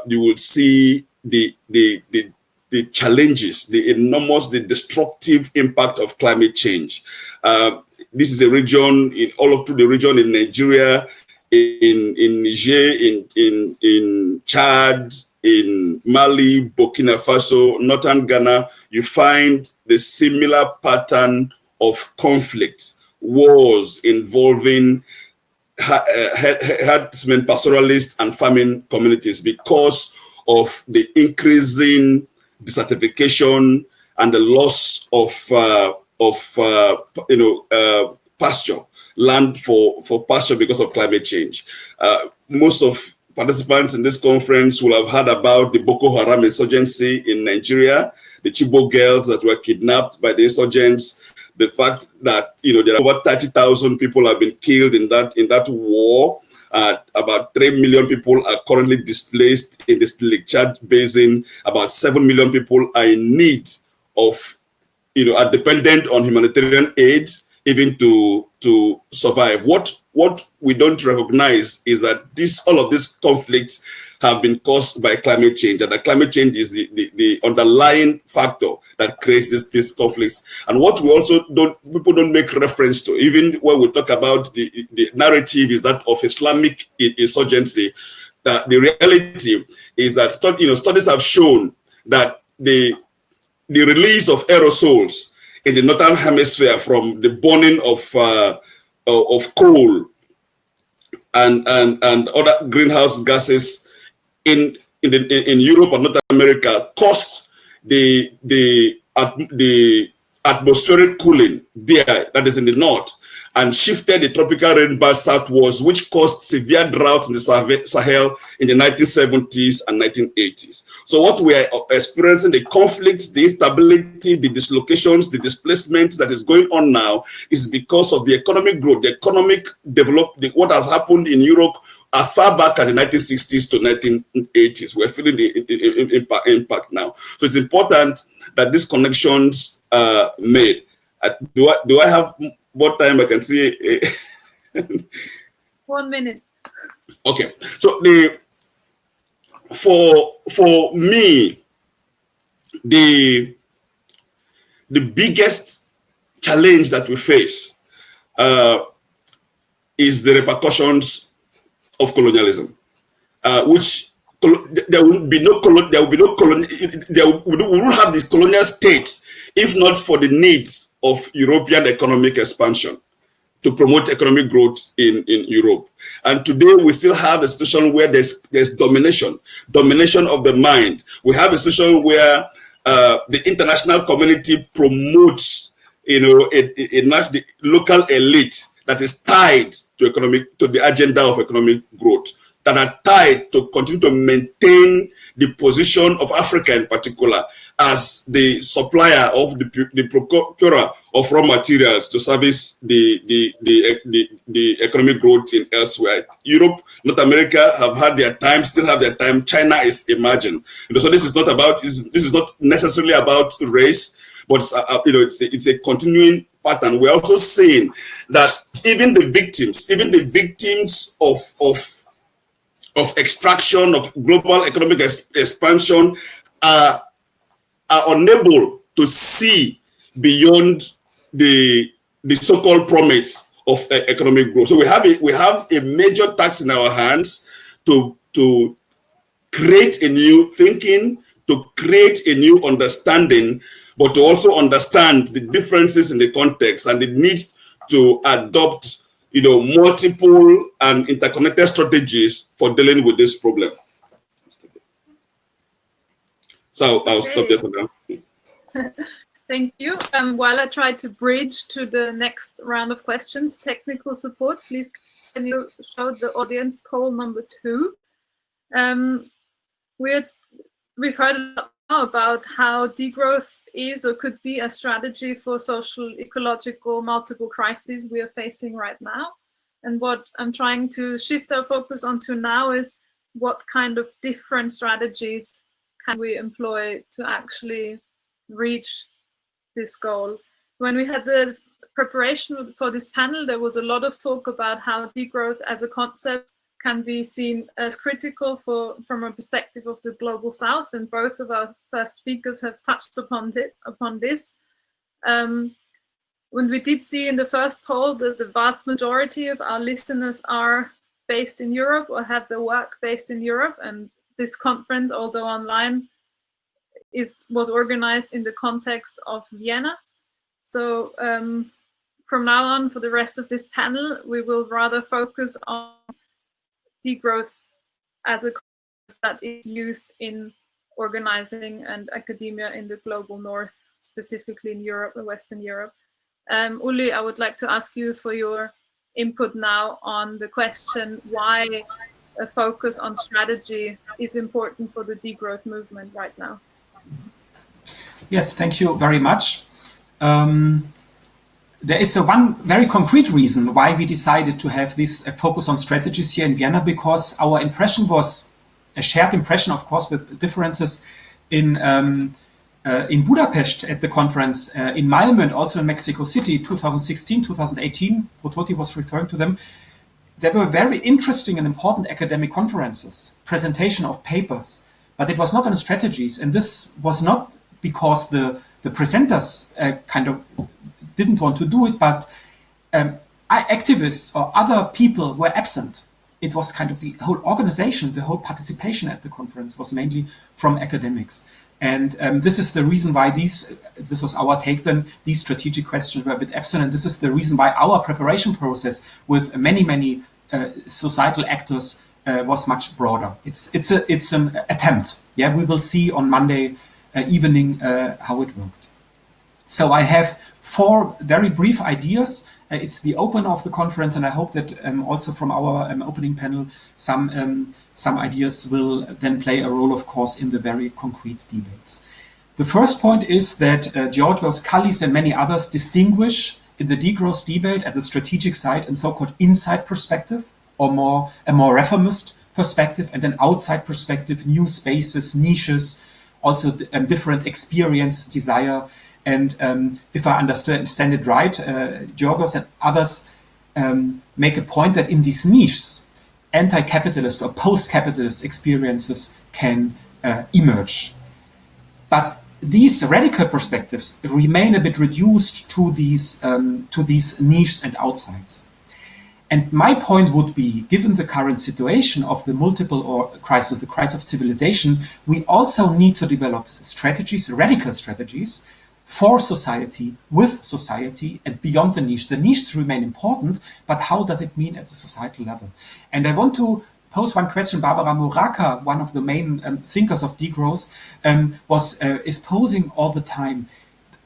you will see the challenges, the destructive impact of climate change. This is a region all through the region in Nigeria, in Niger, in Chad, in Mali, Burkina Faso, northern Ghana. You find the similar pattern of conflict wars involving herdsmen, pastoralists, and farming communities because of the increasing desertification and the loss of pasture, land for pasture because of climate change. Most of participants in this conference will have heard about the Boko Haram insurgency in Nigeria, the Chibok girls that were kidnapped by the insurgents, the fact that there are over 30,000 people have been killed in that war. About 3 million people are currently displaced in this Lake Chad basin. About 7 million people are in need of, are dependent on humanitarian aid even to survive. What we don't recognize is that all of these conflicts have been caused by climate change, and that climate change is the underlying factor that creates these conflicts. And what we also people don't make reference to, even when we talk about the narrative is that of Islamic insurgency, the reality is that studies have shown that the release of aerosols in the northern hemisphere from the burning of coal and other greenhouse gases in Europe and North America caused the atmospheric cooling there, that is in the north, and shifted the tropical rainbow southwards, which caused severe drought in the Sahel in the 1970s and 1980s. So what we are experiencing, the conflicts, the instability, the dislocations, the displacement that is going on now is because of the economic growth, the economic development, what has happened in Europe as far back as the 1960s to 1980s. We're feeling the impact now. So it's important that these connections are made. Do I have more time? I can see 1 minute. Okay. So for me, the biggest challenge that we face is the repercussions of colonialism, which there will be no we won't have these colonial states if not for the needs of European economic expansion to promote economic growth in Europe. And today we still have a situation where there's domination of the mind. We have a situation where the international community promotes, the local elite that is tied to the agenda of economic growth, that are tied to continue to maintain the position of Africa in particular as the supplier of the procurer of raw materials to service the economic growth in elsewhere. Europe, North America have had their time, still have their time. China is emerging. So this is not necessarily about race, but it's a continuing pattern. We're also saying that even the victims of extraction, of global economic expansion are unable to see beyond the so-called promise of economic growth. So we have a major task in our hands to create a new thinking, to create a new understanding, but to also understand the differences in the context and the need to adopt multiple and interconnected strategies for dealing with this problem. So I'll stop there for now. Thank you. While I try to bridge to the next round of questions, technical support, please can you show the audience poll number 2? We've heard a lot now about how degrowth is or could be a strategy for social, ecological, multiple crises we are facing right now. And what I'm trying to shift our focus onto now is what kind of different strategies can we employ to actually reach this goal. When we had the preparation for this panel, there was a lot of talk about how degrowth as a concept can be seen as critical from a perspective of the global south, and both of our first speakers have touched upon this. When we did see in the first poll that the vast majority of our listeners are based in Europe or have their work based in Europe, and this conference, although online, was organized in the context of Vienna. So from now on, for the rest of this panel, we will rather focus on degrowth as a concept that is used in organizing and academia in the global north, specifically in Europe and Western Europe. Uli, I would like to ask you for your input now on the question why a focus on strategy is important for the degrowth movement right now. Yes, thank you very much. There is one very concrete reason why we decided to have this focus on strategies here in Vienna, because our impression was a shared impression, of course, with differences in Budapest at the conference, in Malmö, and also in Mexico City, 2016, 2018. Brototi was referring to them. There were very interesting and important academic conferences, presentation of papers, but it was not on strategies. And this was not because the presenters kind of didn't want to do it, but activists or other people were absent. It was kind of the whole organization, the whole participation at the conference was mainly from academics. And this is the reason why this was our take then, these strategic questions were a bit absent. And this is the reason why our preparation process with many societal actors was much broader. It's an attempt. Yeah, we will see on Monday evening how it worked. So I have 4 very brief ideas. It's the opener of the conference, and I hope that also from our opening panel, some ideas will then play a role, of course, in the very concrete debates. The first point is that Georgios Kallis and many others distinguish in the degrowth debate at the strategic side and so-called inside perspective, or a more reformist perspective, and an outside perspective, new spaces, niches, also different experience, desire. And if I understand it right, Joggers and others make a point that in these niches, anti-capitalist or post-capitalist experiences can emerge. But these radical perspectives remain a bit reduced to these niches and outsides. And my point would be, given the current situation of the multiple crisis, the crisis of civilization, we also need to develop strategies, radical strategies, for society, with society, and beyond the niche. The niches remain important, but how does it mean at the societal level? And I want to pose one question. Barbara Muraka, one of the main thinkers of degrowth, is posing all the time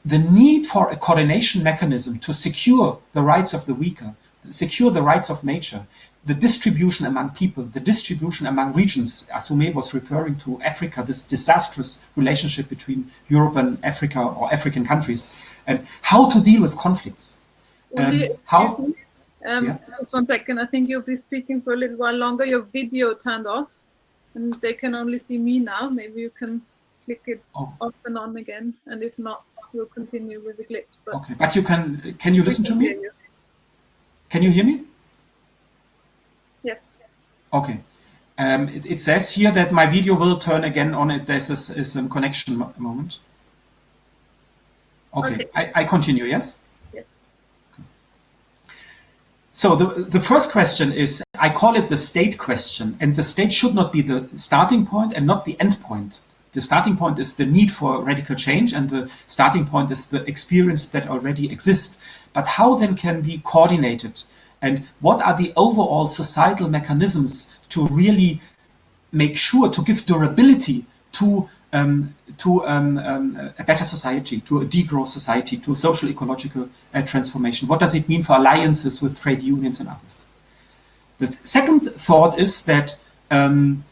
the need for a coordination mechanism to secure the rights of the weaker, secure the rights of nature, the distribution among people, the distribution among regions. Asume was referring to Africa, this disastrous relationship between Europe and Africa or African countries, and how to deal with conflicts. Just 1 second, I think you'll be speaking for a little while longer. Your video turned off, and they can only see me now. Maybe you can click it off and on again, and if not, we'll continue with the glitch. But okay, but can you listen to me? Can you hear me? Yes. Okay. It says here that my video will turn again on if there's a connection moment. Okay. I continue, yes? Yes. Okay. So the first question is, I call it the state question, and the state should not be the starting point and not the end point. The starting point is the need for radical change, and the starting point is the experience that already exists. But how then can be coordinated? And what are the overall societal mechanisms to really make sure to give durability to a better society, to a degrowth society, to social ecological transformation? What does it mean for alliances with trade unions and others? The second thought is that I'm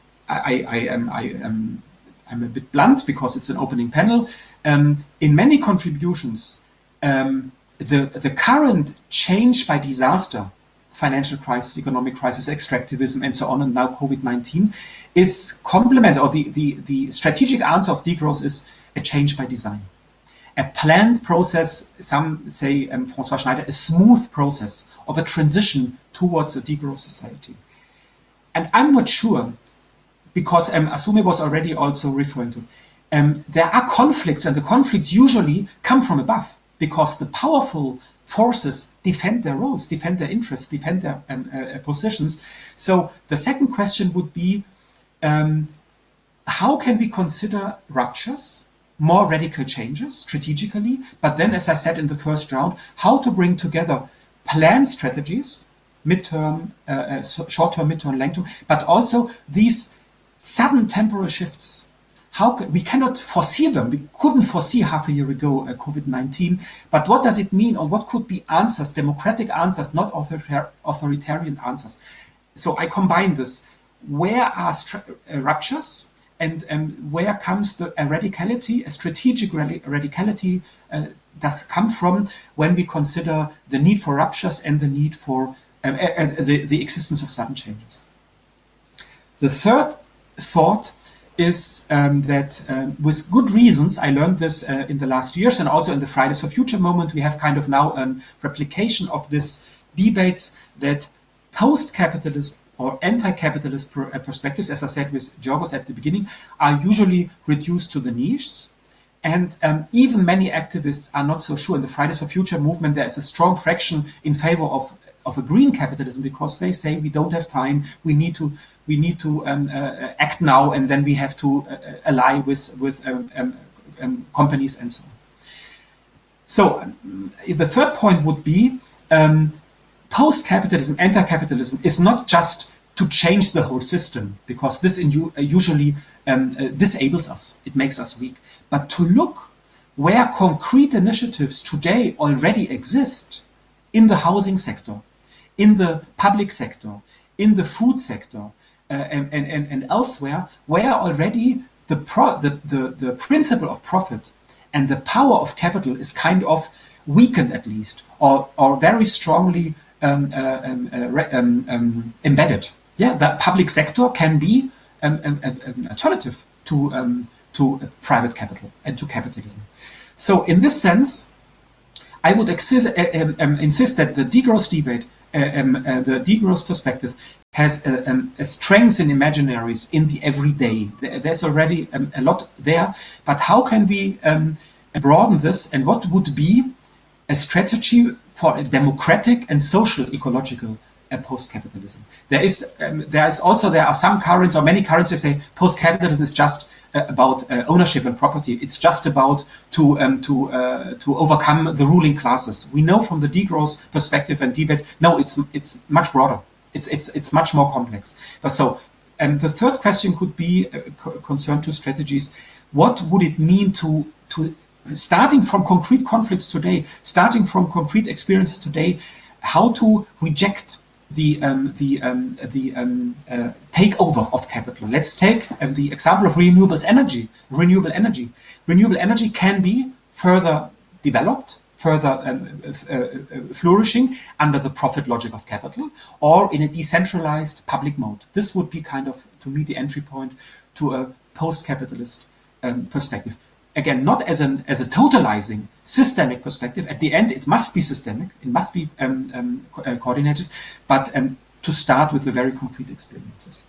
a bit blunt because it's an opening panel. In many contributions, the current change by disaster, financial crisis, economic crisis, extractivism, and so on, and now COVID-19, is complement, or the strategic answer of degrowth is a change by design. A planned process, some say, François Schneider, a smooth process of a transition towards a degrowth society. And I'm not sure, because Asume was already also referring to, there are conflicts, and the conflicts usually come from above, because the powerful forces defend their roles, defend their interests, defend their positions. So the second question would be, how can we consider ruptures, more radical changes strategically, but then, as I said in the first round, how to bring together planned strategies, midterm, short-term, midterm, long-term, but also these sudden temporal shifts. We cannot foresee them. We couldn't foresee half a year ago COVID-19, but what does it mean, or what could be answers, democratic answers, not authoritarian answers? So I combine this. Where are ruptures, and where comes the radicality, a strategic radicality does come from when we consider the need for ruptures and the need for the existence of sudden changes. The third thought is that with good reasons, I learned this in the last years, and also in the Fridays for Future moment, we have kind of now a replication of this debates that post-capitalist or anti-capitalist perspectives, as I said with Joggers at the beginning, are usually reduced to the niches. And even many activists are not so sure. In the Fridays for Future movement, there is a strong fraction in favor of a green capitalism, because they say we don't have time, we need to act now, and then we have to ally with companies and so on. So the third point would be post-capitalism, anti-capitalism is not just to change the whole system, because this usually disables us, it makes us weak, but to look where concrete initiatives today already exist in the housing sector, in the public sector, in the food sector, and elsewhere, where already the principle of profit and the power of capital is kind of weakened, at least, or very strongly embedded. Yeah, the public sector can be an alternative to private capital and to capitalism. So in this sense, I would insist that the degrowth debate, the degrowth perspective, has a strength in imaginaries in the everyday. There's already a lot there, but how can we broaden this, and what would be a strategy for a democratic and social ecological post-capitalism? There are some currents, or many currents, that say post-capitalism is just about ownership and property. It's just about to overcome the ruling classes. We know from the degrowth perspective and debates, no, it's much broader. It's much more complex. But so, the third question could be concerned to strategies. What would it mean to starting from concrete conflicts today, starting from concrete experiences today, how to reject the takeover of capital? Let's take the example of renewable energy. Renewable energy can be further developed, further flourishing under the profit logic of capital, or in a decentralized public mode. This would be kind of, to me, the entry point to a post-capitalist perspective. Again, not as a totalizing systemic perspective. At the end, it must be systemic, it must be coordinated, but to start with the very concrete experiences.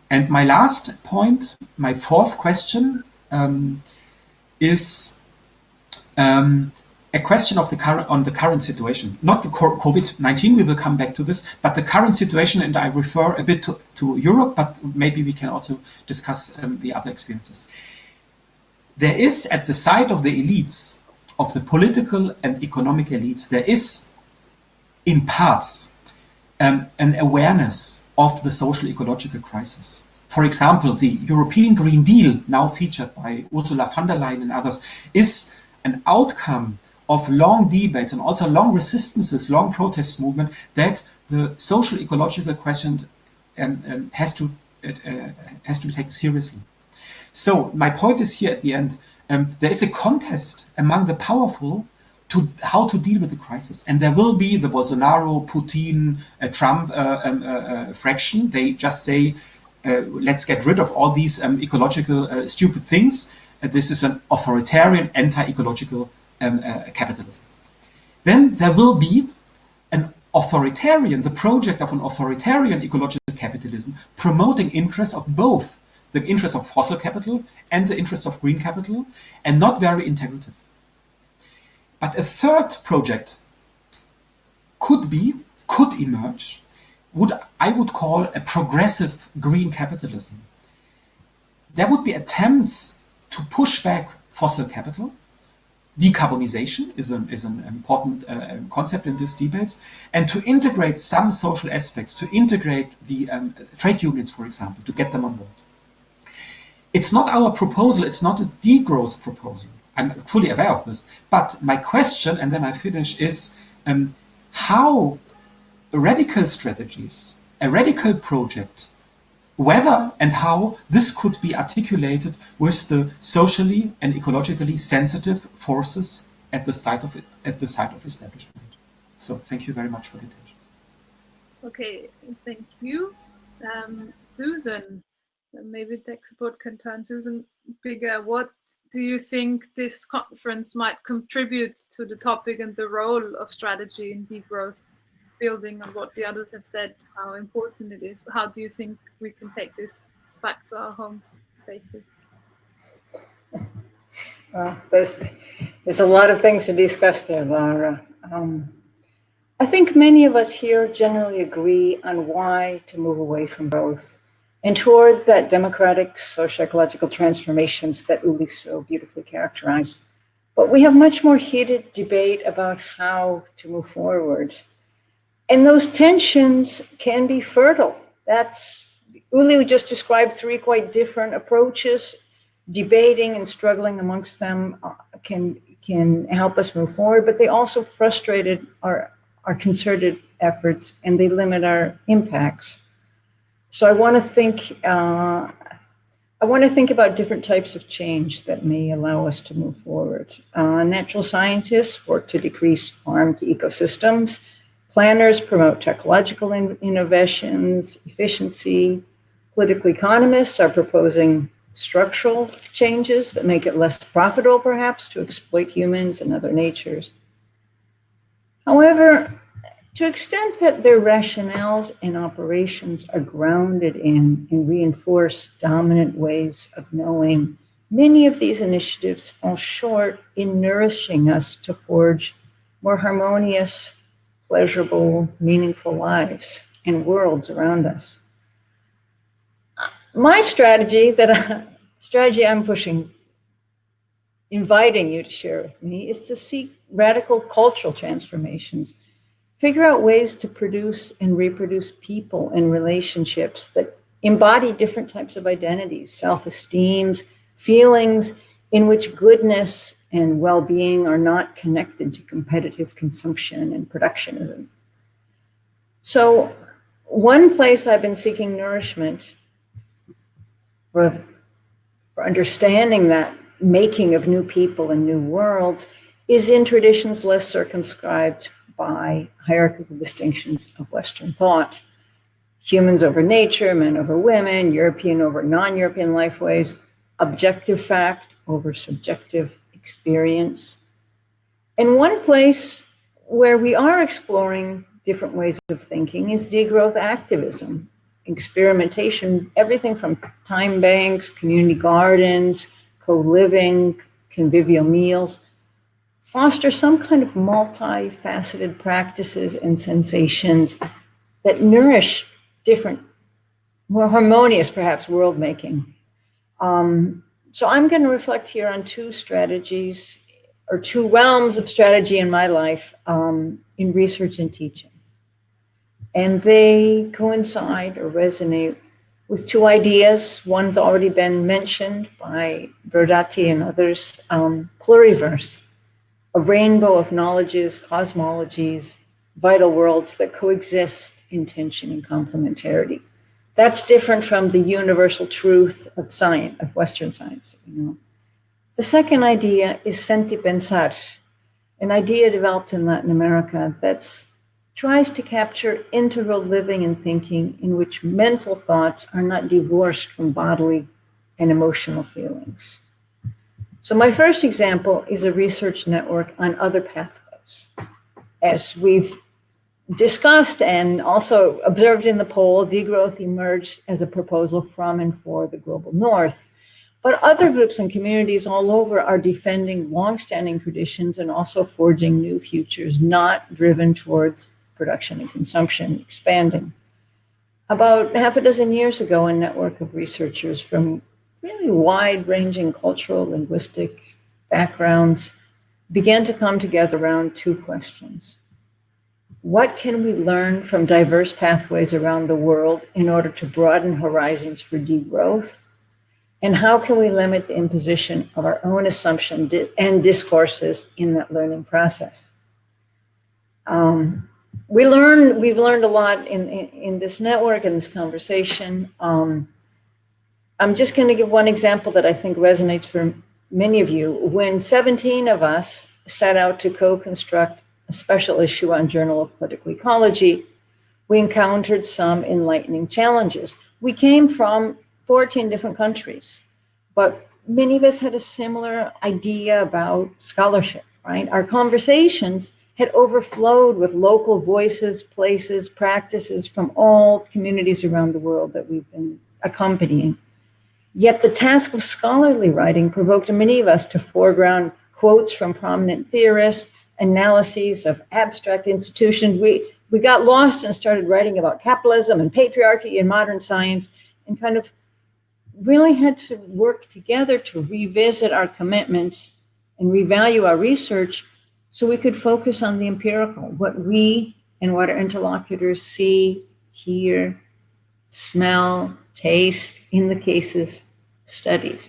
And my last point, my fourth question, is a question of the current situation, not the COVID-19. We will come back to this, but the current situation, and I refer a bit to Europe, but maybe we can also discuss the other experiences. There is, at the side of the elites, of the political and economic elites, there is, in parts, an awareness of the social ecological crisis. For example, the European Green Deal, now featured by Ursula von der Leyen and others, is an outcome of long debates and also long resistances, long protest movement, that the social ecological question has to be taken seriously. So my point is here at the end, there is a contest among the powerful to how to deal with the crisis. And there will be the Bolsonaro, Putin, Trump fraction. They just say, let's get rid of all these ecological stupid things. This is an authoritarian, anti-ecological capitalism. Then there will be an authoritarian, the project of an authoritarian ecological capitalism, promoting interests of both the interests of fossil capital and the interests of green capital, and not very integrative. But a third project could emerge, I would call a progressive green capitalism. There would be attempts to push back fossil capital. Decarbonization is an important concept in these debates, and to integrate some social aspects, to integrate the trade unions, for example, to get them on board. It's not our proposal, it's not a degrowth proposal. I'm fully aware of this, but my question, and then I finish, is how radical strategies, a radical project, whether and how this could be articulated with the socially and ecologically sensitive forces at the site of establishment. So thank you very much for the attention. Okay, thank you. Susan, maybe tech support can turn Susan bigger. What do you think this conference might contribute to the topic and the role of strategy in degrowth, building on what the others have said, how important it is? How do you think we can take this back to our home places? There's a lot of things to discuss there, Laura. I think many of us here generally agree on why to move away from growth and toward that democratic socio-ecological transformations that Uli so beautifully characterized. But we have much more heated debate about how to move forward. And those tensions can be fertile. Uli just described three quite different approaches. Debating and struggling amongst them can help us move forward, but they also frustrated our concerted efforts and they limit our impacts. So I want to think about different types of change that may allow us to move forward. Natural scientists work to decrease harm to ecosystems. Planners promote technological innovations, efficiency. Political economists are proposing structural changes that make it less profitable, perhaps, to exploit humans and other natures. However, to the extent that their rationales and operations are grounded in and reinforce dominant ways of knowing, many of these initiatives fall short in nourishing us to forge more harmonious, pleasurable, meaningful lives and worlds around us. My strategy I'm pushing, inviting you to share with me, is to seek radical cultural transformations, figure out ways to produce and reproduce people and relationships that embody different types of identities, self-esteems, feelings in which goodness and well-being are not connected to competitive consumption and productionism. So one place I've been seeking nourishment for understanding that making of new people and new worlds is in traditions less circumscribed by hierarchical distinctions of Western thought. Humans over nature, men over women, European over non-European lifeways, objective fact over subjective experience. And one place where we are exploring different ways of thinking is degrowth activism, experimentation, everything from time banks, community gardens, co-living, convivial meals, foster some kind of multifaceted practices and sensations that nourish different, more harmonious, perhaps, world making. So I'm going to reflect here on two strategies, or two realms of strategy in my life in research and teaching. And they coincide or resonate with two ideas. One's already been mentioned by Brototi and others, pluriverse, a rainbow of knowledges, cosmologies, vital worlds that coexist in tension and complementarity. That's different from the universal truth of science, of Western science. The second idea is senti pensar, an idea developed in Latin America that tries to capture integral living and thinking in which mental thoughts are not divorced from bodily and emotional feelings. So my first example is a research network on other pathways. As we've discussed and also observed in the poll, degrowth emerged as a proposal from and for the global north. But other groups and communities all over are defending longstanding traditions and also forging new futures not driven towards production and consumption expanding. About half a dozen years ago, a network of researchers from really wide-ranging cultural, linguistic, backgrounds began to come together around two questions. What can we learn from diverse pathways around the world in order to broaden horizons for degrowth? And how can we limit the imposition of our own assumptions and discourses in that learning process? We've learned a lot in this network, in this conversation. I'm just going to give one example that I think resonates for many of you. When 17 of us set out to co-construct a special issue on Journal of Political Ecology, we encountered some enlightening challenges. We came from 14 different countries, but many of us had a similar idea about scholarship, right? Our conversations had overflowed with local voices, places, practices from all communities around the world that we've been accompanying. Yet the task of scholarly writing provoked many of us to foreground quotes from prominent theorists, analyses of abstract institutions. We got lost and started writing about capitalism and patriarchy in modern science, and kind of really had to work together to revisit our commitments and revalue our research so we could focus on the empirical, what we and what our interlocutors see, hear, smell, taste in the cases studied.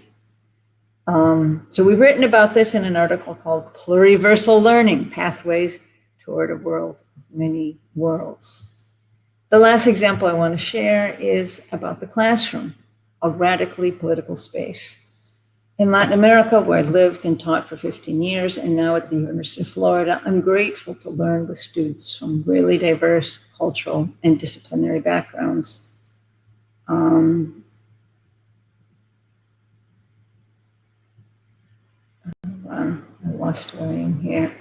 So we've written about this in an article called Pluriversal Learning, Pathways Toward a World of Many Worlds. The last example I want to share is about the classroom, a radically political space. In Latin America, where I lived and taught for 15 years, and now at the University of Florida, I'm grateful to learn with students from really diverse cultural and disciplinary backgrounds. I lost where I am here.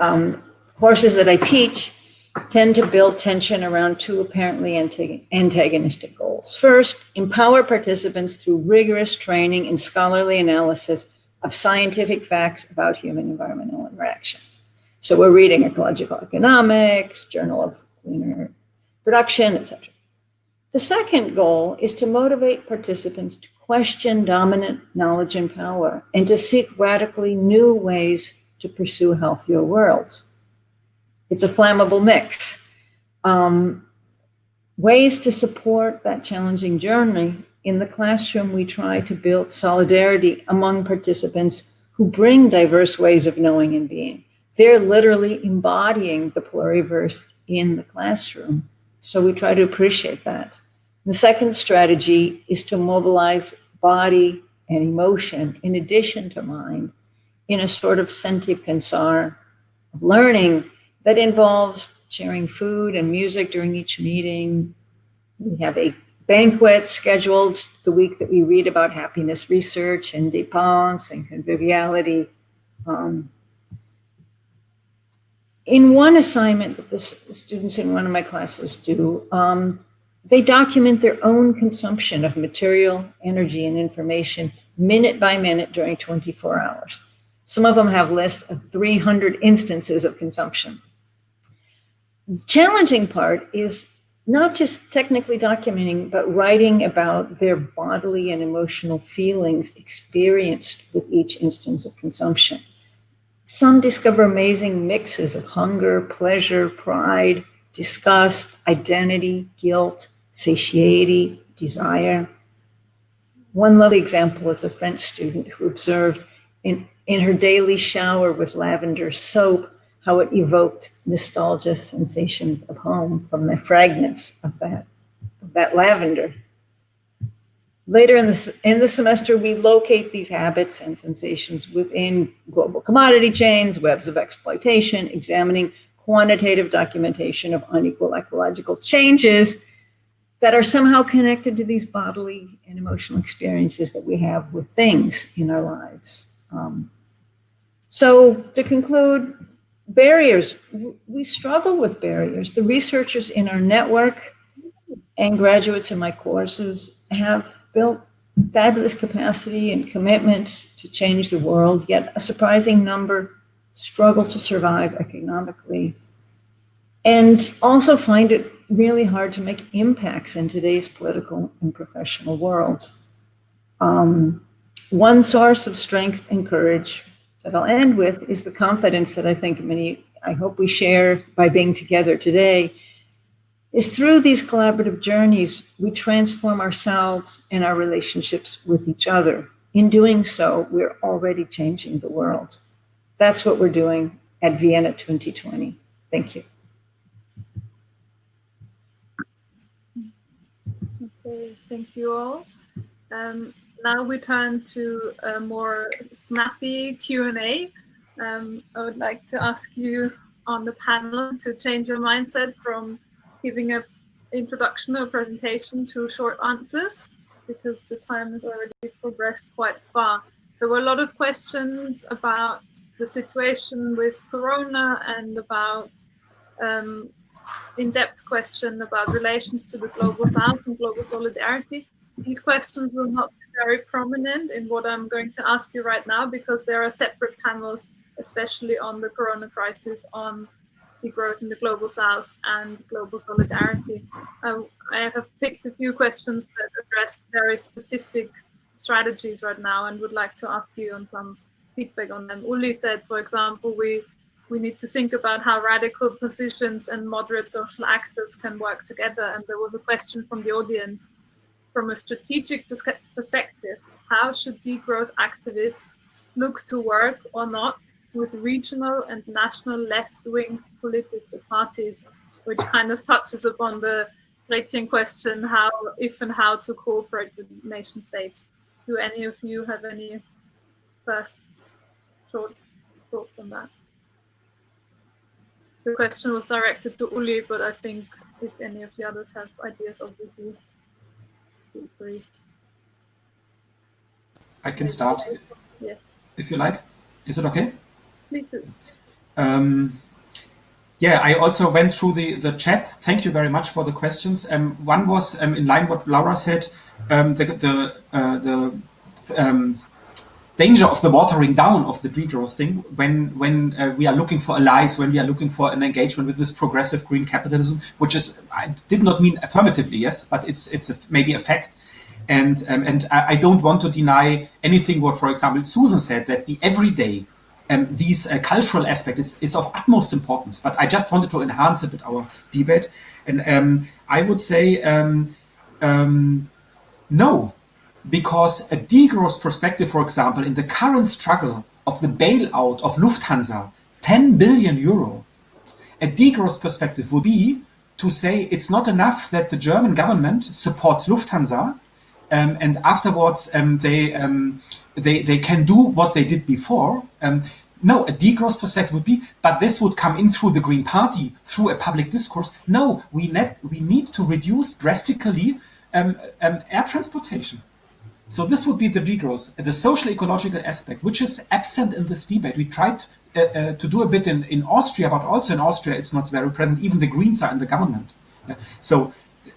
Courses that I teach tend to build tension around two apparently antagonistic goals. First, empower participants through rigorous training and scholarly analysis of scientific facts about human-environmental interaction. So we're reading Ecological Economics, Journal of Cleaner Production, etc. The second goal is to motivate participants to question dominant knowledge and power and to seek radically new ways to pursue healthier worlds. It's a flammable mix. Ways to support that challenging journey. In the classroom, we try to build solidarity among participants who bring diverse ways of knowing and being. They're literally embodying the pluriverse in the classroom. So we try to appreciate that. The second strategy is to mobilize body and emotion in addition to mind in a sort of senti pensar of learning that involves sharing food and music during each meeting. We have a banquet scheduled the week that we read about happiness research and dépense and conviviality. In one assignment that the students in one of my classes do, they document their own consumption of material, energy, and information minute by minute during 24 hours. Some of them have lists of 300 instances of consumption. The challenging part is not just technically documenting, but writing about their bodily and emotional feelings experienced with each instance of consumption. Some discover amazing mixes of hunger, pleasure, pride, disgust, identity, guilt, satiety, desire. One lovely example is a French student who observed in her daily shower with lavender soap how it evoked nostalgia sensations of home from the fragrance of that lavender. Later in the semester, we locate these habits and sensations within global commodity chains, webs of exploitation, examining quantitative documentation of unequal ecological changes that are somehow connected to these bodily and emotional experiences that we have with things in our lives. So to conclude, barriers, we struggle with barriers. The researchers in our network and graduates in my courses have built fabulous capacity and commitment to change the world, yet a surprising number struggle to survive economically and also find it really hard to make impacts in today's political and professional world. One source of strength and courage that I'll end with is the confidence that I think I hope we share by being together today, is through these collaborative journeys, we transform ourselves and our relationships with each other. In doing so, we're already changing the world. That's what we're doing at Vienna 2020. Thank you. Okay, thank you all. Now we turn to a more snappy Q&A. I would like to ask you on the panel to change your mindset from giving an introduction or presentation to short answers, because the time has already progressed quite far. There were a lot of questions about the situation with Corona and about in-depth question about relations to the Global South and global solidarity. These questions will not be very prominent in what I'm going to ask you right now, because there are separate panels, especially on the Corona crisis, on degrowth in the Global South and global solidarity. I have picked a few questions that address very specific strategies right now and would like to ask you on some feedback on them. Uli said, for example, we need to think about how radical positions and moderate social actors can work together. And there was a question from the audience. From a strategic perspective, how should degrowth activists look to work or not with regional and national left-wing political parties, which kind of touches upon the Gretchen question, how, if and how to cooperate with nation states. Do any of you have any first short thoughts on that? The question was directed to Uli, but I think if any of the others have ideas, obviously, feel free. I can start, yes, if you like. Is it okay? Please do. Yeah, I also went through the chat. Thank you very much for the questions. One was in line with what Laura said, the danger of the watering down of the degrowth thing when we are looking for allies, when we are looking for an engagement with this progressive green capitalism, which is, I did not mean affirmatively, yes, but it's maybe a fact. And I don't want to deny anything what, for example, Susan said, that the everyday, these cultural aspect is of utmost importance, but I just wanted to enhance a bit our debate. And I would say no. Because a degrowth perspective, for example, in the current struggle of the bailout of Lufthansa, 10 billion euro, a degrowth perspective would be to say it's not enough that the German government supports Lufthansa and afterwards they can do what they did before. No, a degrowth perspective would be, but this would come in through the Green Party, through a public discourse. No, we need to reduce drastically air transportation. So this would be the degrowth, the social ecological aspect, which is absent in this debate. We tried to do a bit in Austria, but also in Austria it's not very present. Even the Greens are in the government. So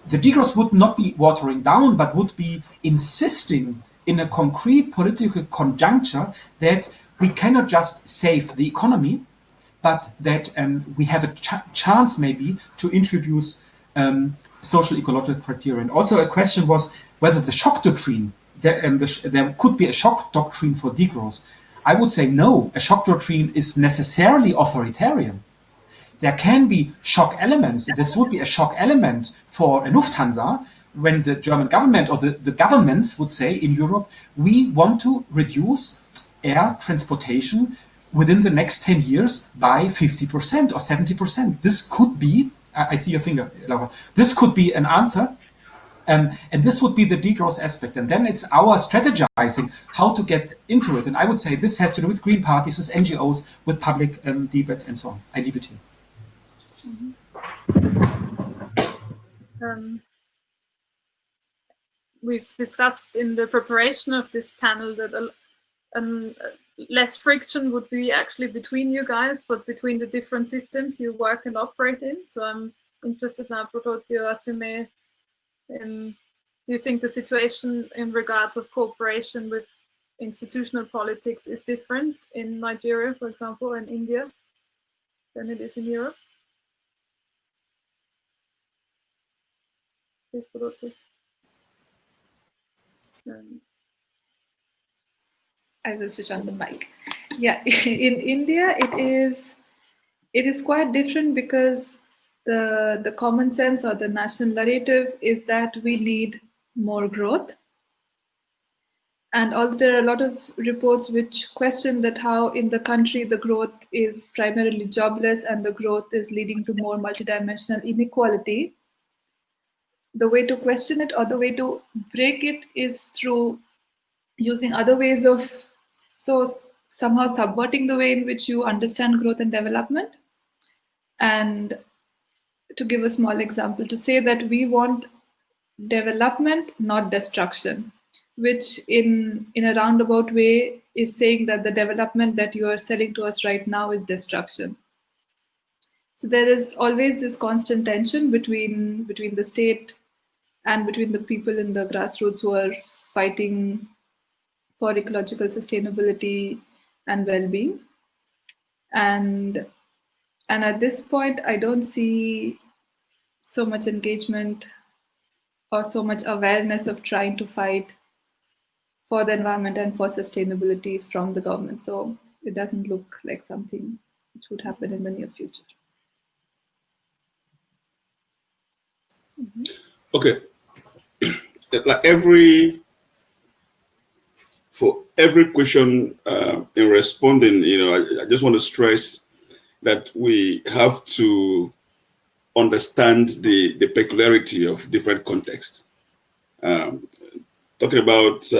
the degrowth would not be watering down, but would be insisting in a concrete political conjuncture that we cannot just save the economy, but that we have a chance maybe to introduce social ecological criteria. And also a question was whether the shock doctrine, there could be a shock doctrine for degrowth. I would say no, a shock doctrine is necessarily authoritarian. There can be shock elements. This would be a shock element for a Lufthansa when the German government or the governments would say in Europe, we want to reduce air transportation within the next 10 years by 50% or 70%. This could be, I see your finger, Laura, this could be an answer. And this would be the degrowth aspect. And then it's our strategizing how to get into it. And I would say this has to do with green parties, with NGOs, with public debates and so on. I leave it here. We've discussed in the preparation of this panel that less friction would be actually between you guys, but between the different systems you work and operate in. So I'm interested now, Brototi or Asume, do you think the situation in regards of cooperation with institutional politics is different in Nigeria, for example, and India than it is in Europe? Please, Brototi. I will switch on the mic. Yeah, in India, it is quite different because the common sense or the national narrative is that we need more growth. And although there are a lot of reports which question that how in the country the growth is primarily jobless and the growth is leading to more multidimensional inequality, the way to question it or the way to break it is through using other ways of somehow subverting the way in which you understand growth and development. And to give a small example, to say that we want development, not destruction, which in a roundabout way is saying that the development that you are selling to us right now is destruction. So there is always this constant tension between the state and between the people in the grassroots who are fighting for ecological sustainability and well-being. And at this point, I don't see so much engagement or so much awareness of trying to fight for the environment and for sustainability from the government. So it doesn't look like something which would happen in the near future. Okay. Like for every question in responding, I just want to stress that we have to understand the peculiarity of different contexts. Talking about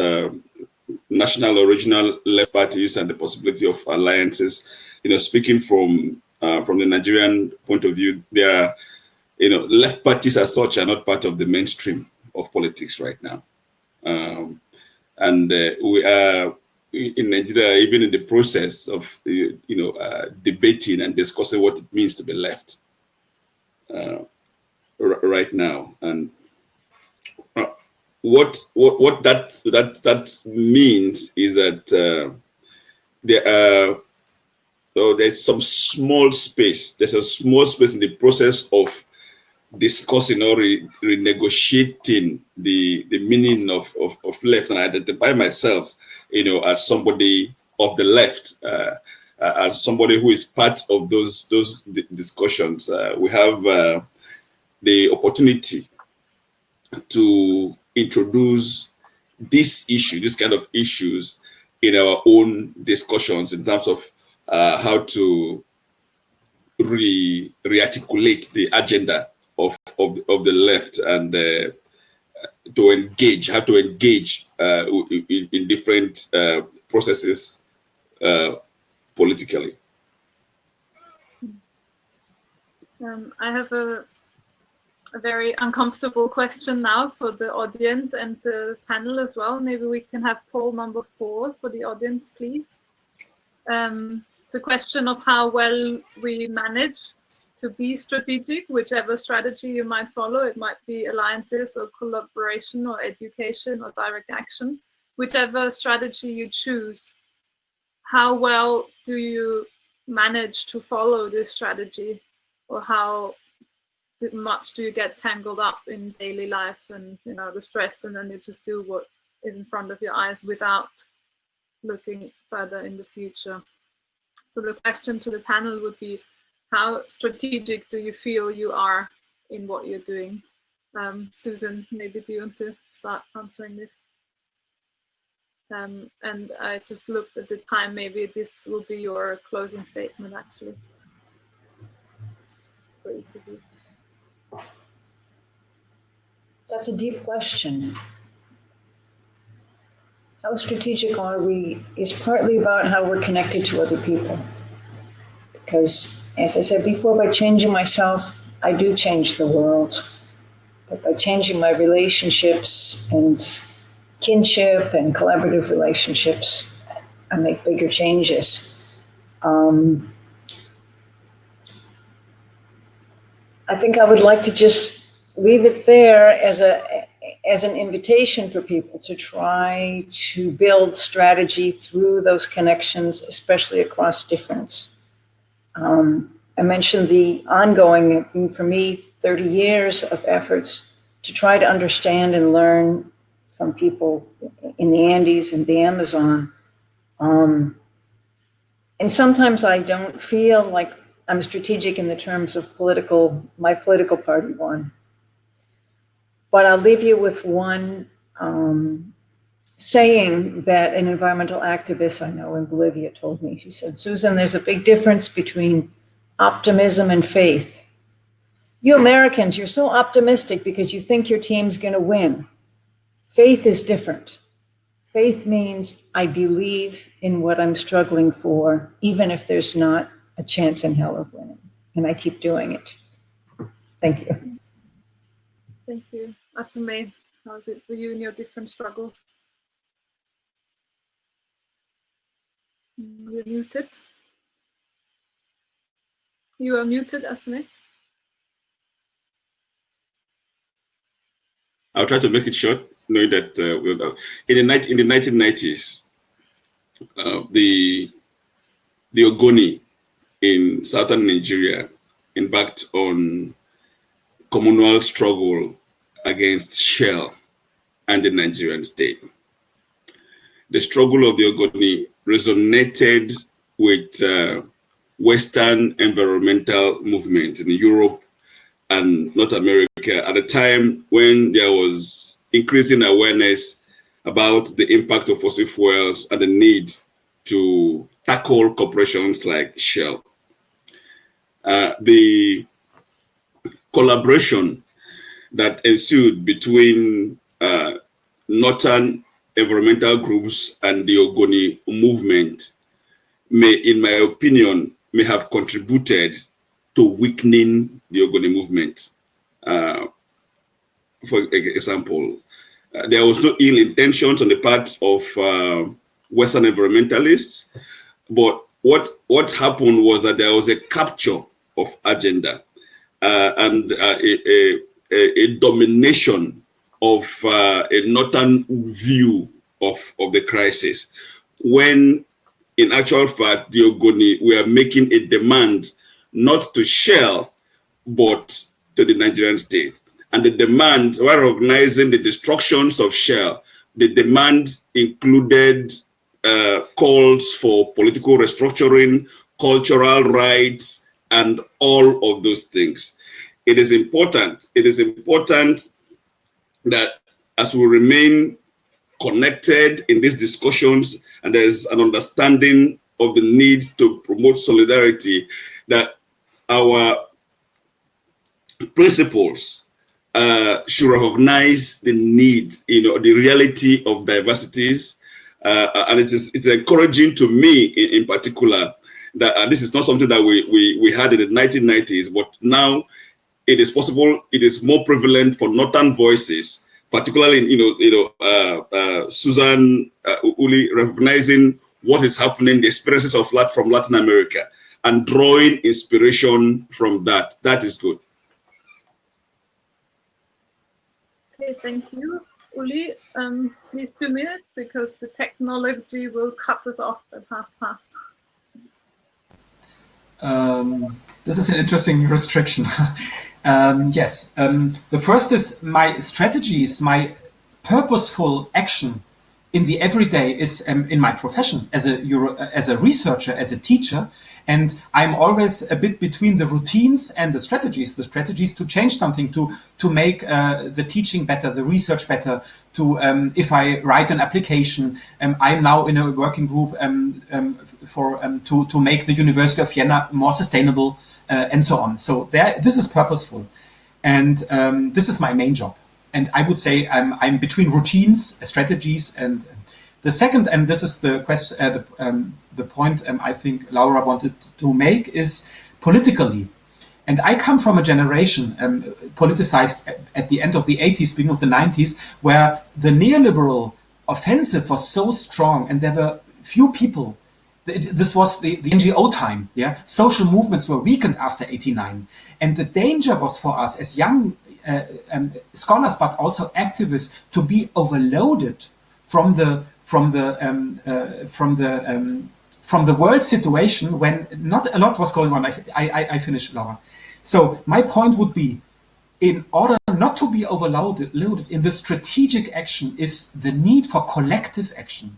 national or regional left parties and the possibility of alliances, speaking from the Nigerian point of view, there are, left parties as such are not part of the mainstream of politics right now. And we are in Nigeria, even in the process of, debating and discussing what it means to be left right now. And what that means is that there's some small space. There's a small space in the process of discussing or renegotiating the meaning of left, and I identify myself, as somebody of the left, as somebody who is part of those discussions. We have the opportunity to introduce this kind of issues in our own discussions in terms of how to re-articulate the agenda of the left and how to engage in different processes politically. I have a very uncomfortable question now for the audience and the panel as well. Maybe we can have poll number 4 for the audience, please. It's a question of how well we manage to be strategic, whichever strategy you might follow. It might be alliances or collaboration or education or direct action. Whichever strategy you choose, how well do you manage to follow this strategy, or how much do you get tangled up in daily life and the stress, and then you just do what is in front of your eyes without looking further in the future? So the question to the panel would be, how strategic do you feel you are in what you're doing? Susan, maybe do you want to start answering this? And I just looked at the time, maybe this will be your closing statement actually. For each of you. That's a deep question. How strategic are we is partly about how we're connected to other people. Because, as I said before, by changing myself, I do change the world. But by changing my relationships and kinship and collaborative relationships, I make bigger changes. I think I would like to just leave it there as an invitation for people to try to build strategy through those connections, especially across difference. I mentioned the ongoing, for me, 30 years of efforts to try to understand and learn from people in the Andes and the Amazon, And sometimes I don't feel like I'm strategic in the terms of my political party won. But I'll leave you with one saying that an environmental activist I know in Bolivia told me. She said, Susan, there's a big difference between optimism and faith. You Americans, you're so optimistic because you think your team's going to win. Faith is different. Faith means I believe in what I'm struggling for, even if there's not a chance in hell of winning. And I keep doing it. Thank you. Thank you. Asume, how is it for you in your different struggles? You're muted. You are muted, Asume. I'll try to make it short, knowing that in the 1990s, the Ogoni in southern Nigeria embarked on communal struggle against Shell and the Nigerian state. The struggle of the Ogoni resonated with Western environmental movements in Europe and North America at a time when there was increasing awareness about the impact of fossil fuels and the need to tackle corporations like Shell. The collaboration that ensued between Northern environmental groups and the Ogoni movement may, in my opinion, may have contributed to weakening the Ogoni movement. For example, there was no ill intentions on the part of Western environmentalists, but what happened was that there was a capture of agenda and a domination of a Northern view of the crisis, when in actual fact, the Ogoni were making a demand not to Shell, but to the Nigerian state. And the demand, while recognizing the destructions of Shell, the demand included calls for political restructuring, cultural rights, and all of those things. It is important that as we remain connected in these discussions, and there's an understanding of the need to promote solidarity, that our principles should recognize the need, the reality of diversities, and it's encouraging to me in particular that this is not something that we had in the 1990s, but now it is possible. It is more prevalent for Northern voices, particularly in Susan Uli recognizing what is happening, the experiences of from Latin America, and drawing inspiration from that. That is good. Okay, thank you, Uli. These 2 minutes, because the technology will cut us off at past. This is an interesting restriction. Yes, the first is my strategies, my purposeful action in the everyday is in my profession as a researcher, as a teacher, and I'm always a bit between the routines and the strategies to change something, to make the teaching better, the research better, if I write an application, I'm now in a working group to make the University of Vienna more sustainable, and so on. So this is purposeful, and this is my main job. And I would say I'm between routines, strategies, and the second, and this is the question, the point I think Laura wanted to make, is politically. And I come from a generation politicized at the end of the 80s, beginning of the 90s, where the neoliberal offensive was so strong, and there were few people. This was the NGO time, yeah. Social movements were weakened after '89, and the danger was for us as young scholars, but also activists, to be overloaded from the world situation when not a lot was going on. I finished, Laura. So my point would be, in order not to be overloaded in the strategic action, is the need for collective action.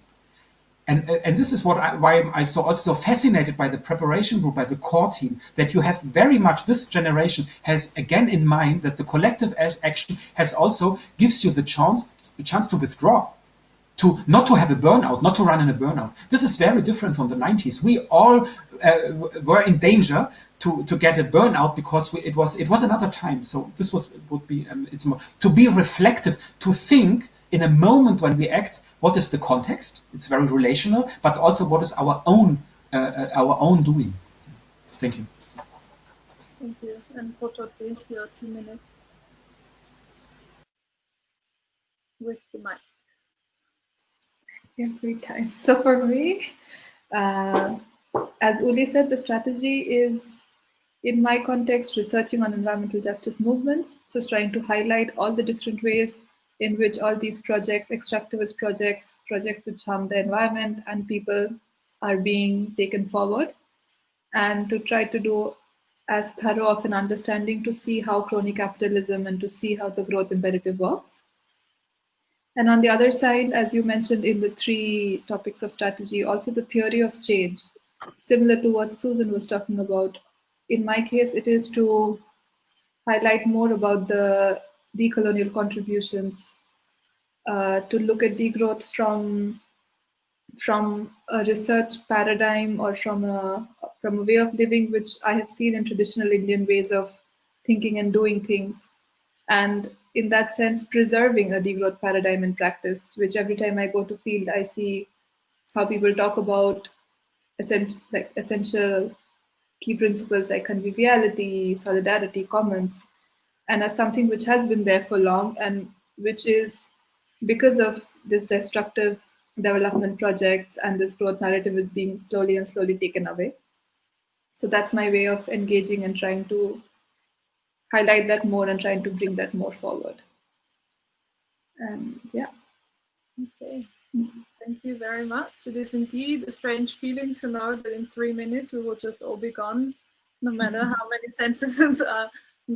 And this is why I so also fascinated by the preparation group, by the core team, that you have very much, this generation has again in mind that the collective action has also gives you the chance to withdraw, to not to have a burnout, not to run in a burnout. This is very different from the 90s. We all were in danger to get a burnout because it was another time. So this would be it's more to be reflective, to think in a moment when we act. What is the context? It's very relational, but also what is our own doing. Thank you. Thank you. And Brototi, your 2 minutes with the mic. Every time. So for me, as Uli said, the strategy is, in my context, researching on environmental justice movements. So it's trying to highlight all the different ways in which all these projects, extractivist projects, projects which harm the environment and people, are being taken forward, and to try to do as thorough of an understanding to see how crony capitalism and to see how the growth imperative works. And on the other side, as you mentioned in the 3 topics of strategy, also the theory of change, similar to what Susan was talking about. In my case, it is to highlight more about the decolonial contributions, to look at degrowth from a research paradigm or from a way of living which I have seen in traditional Indian ways of thinking and doing things. And in that sense, preserving a degrowth paradigm in practice, which every time I go to field, I see how people talk about essential key principles like conviviality, solidarity, commons, and as something which has been there for long and which is, because of this destructive development projects and this growth narrative, is being slowly and slowly taken away. So that's my way of engaging and trying to highlight that more and trying to bring that more forward. And yeah. Okay. Thank you very much. It is indeed a strange feeling to know that in 3 minutes we will just all be gone, no matter how many sentences are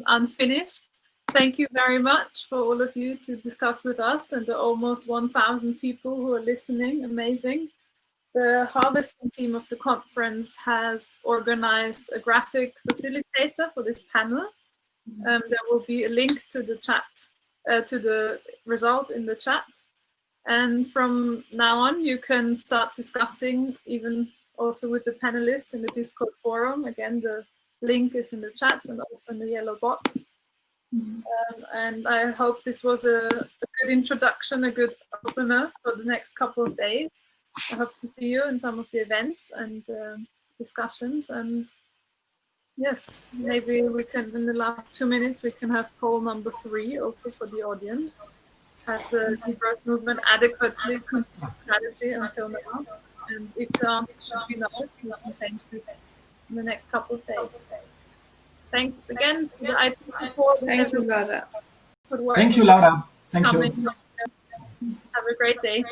unfinished. Thank you very much for all of you to discuss with us and the almost 1,000 people who are listening. Amazing. The harvesting team of the conference has organized a graphic facilitator for this panel. There will be a link to the chat, to the result in the chat. And from now on, you can start discussing even also with the panelists in the Discord forum. Again, the link is in the chat and also in the yellow box. And I hope this was a good introduction, a good opener for the next couple of days. I hope to see you in some of the events and discussions. And yes, maybe we can, in the last 2 minutes, we can have poll number 3 also for the audience. Has the degrowth movement adequately considered strategy until now? And if the answer should be no, we can change this in the next couple of days. Thanks again for the IT support. Thank you, Laura. Thank you, Laura. Thank you. Have a great day.